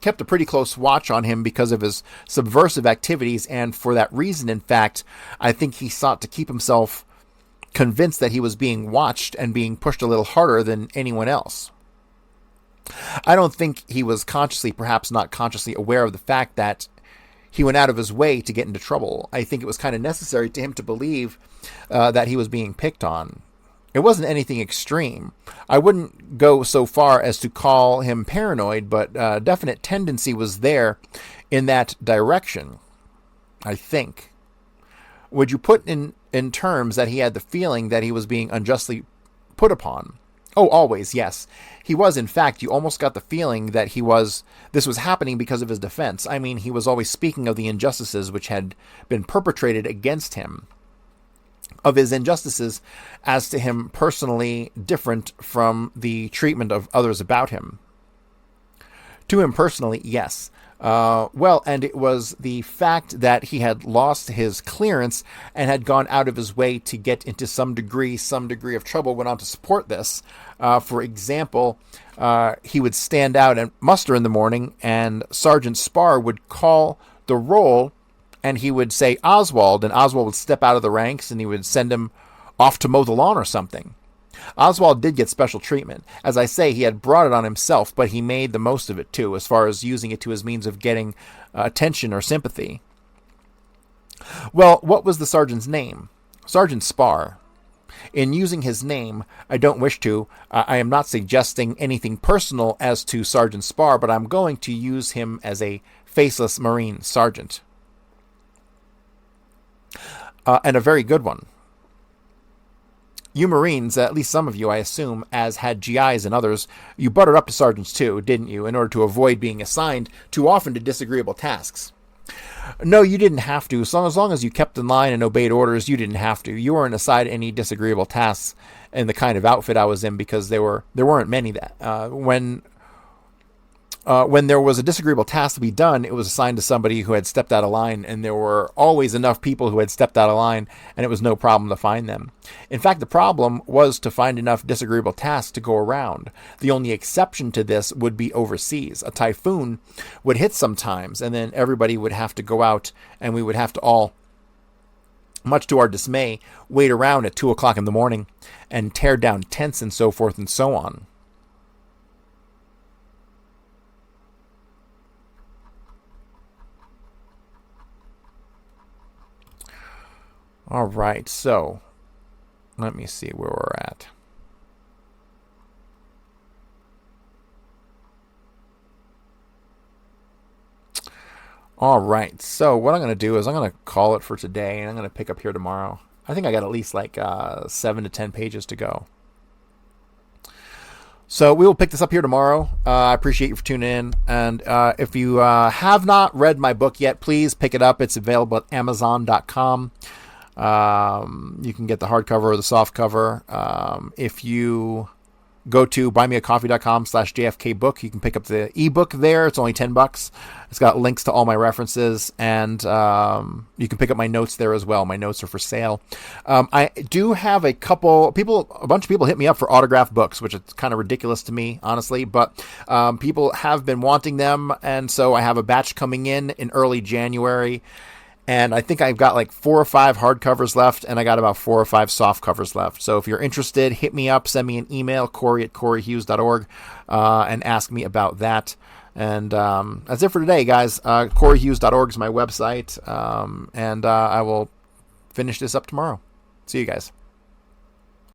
Speaker 1: kept a pretty close watch on him because of his subversive activities, and for that reason, in fact, I think he sought to keep himself convinced that he was being watched and being pushed a little harder than anyone else. I don't think he was consciously, perhaps not consciously, aware of the fact that he went out of his way to get into trouble. I think it was kind of necessary to him to believe that he was being picked on. It wasn't anything extreme. I wouldn't go so far as to call him paranoid, but definite tendency was there in that direction, I think. Would you put in terms that he had the feeling that he was being unjustly put upon? Oh, always, yes. He was, in fact, you almost got the feeling that this was happening because of his defense. I mean, he was always speaking of the injustices which had been perpetrated against him, of his injustices as to him personally different from the treatment of others about him. To him personally, yes. And it was the fact that he had lost his clearance and had gone out of his way to get into some degree of trouble, went on to support this. For example, he would stand out and muster in the morning, and Sergeant Spar would call the roll, and he would say Oswald, and Oswald would step out of the ranks, and he would send him off to mow the lawn or something. Oswald did get special treatment. As I say, he had brought it on himself, but he made the most of it too, as far as using it to his means of getting attention or sympathy. Well, what was the sergeant's name? Sergeant Spar. In using his name, I don't wish to. I am not suggesting anything personal as to Sergeant Spar, but I'm going to use him as a faceless Marine sergeant. And a very good one. You Marines, at least some of you, I assume, as had GIs and others, you buttered up to sergeants too, didn't you, in order to avoid being assigned too often to disagreeable tasks? No, you didn't have to. As long as you kept in line and obeyed orders, you didn't have to. You weren't assigned any disagreeable tasks in the kind of outfit I was in, because there weren't many that when there was a disagreeable task to be done, it was assigned to somebody who had stepped out of line, and there were always enough people who had stepped out of line, and it was no problem to find them. In fact, the problem was to find enough disagreeable tasks to go around. The only exception to this would be overseas. A typhoon would hit sometimes, and then everybody would have to go out, and we would have to all, much to our dismay, wait around at 2 o'clock in the morning and tear down tents and so forth and so on. All right, so let me see where we're at. All right, so what I'm going to do is I'm going to call it for today, and I'm going to pick up here tomorrow. I think I got at least like 7 to 10 pages to go. So we will pick this up here tomorrow. I appreciate you for tuning in. And if you have not read my book yet, please pick it up. It's available at Amazon.com. You can get the hardcover or the softcover. If you go to buymeacoffee.com/JFKbook. You can pick up the ebook there. It's only $10. It's got links to all my references, and you can pick up my notes there as well. My notes are for sale. I do have a bunch of people hit me up for autographed books, which is kind of ridiculous to me, honestly, but people have been wanting them, and so I have a batch coming in early January. And I think I've got like 4 or 5 hardcovers left, and I got about 4 or 5 soft covers left. So if you're interested, hit me up, send me an email, Corey@CoreyHughes.org, and ask me about that. And that's it for today, guys. CoreyHughes.org is my website, and I will finish this up tomorrow. See you guys.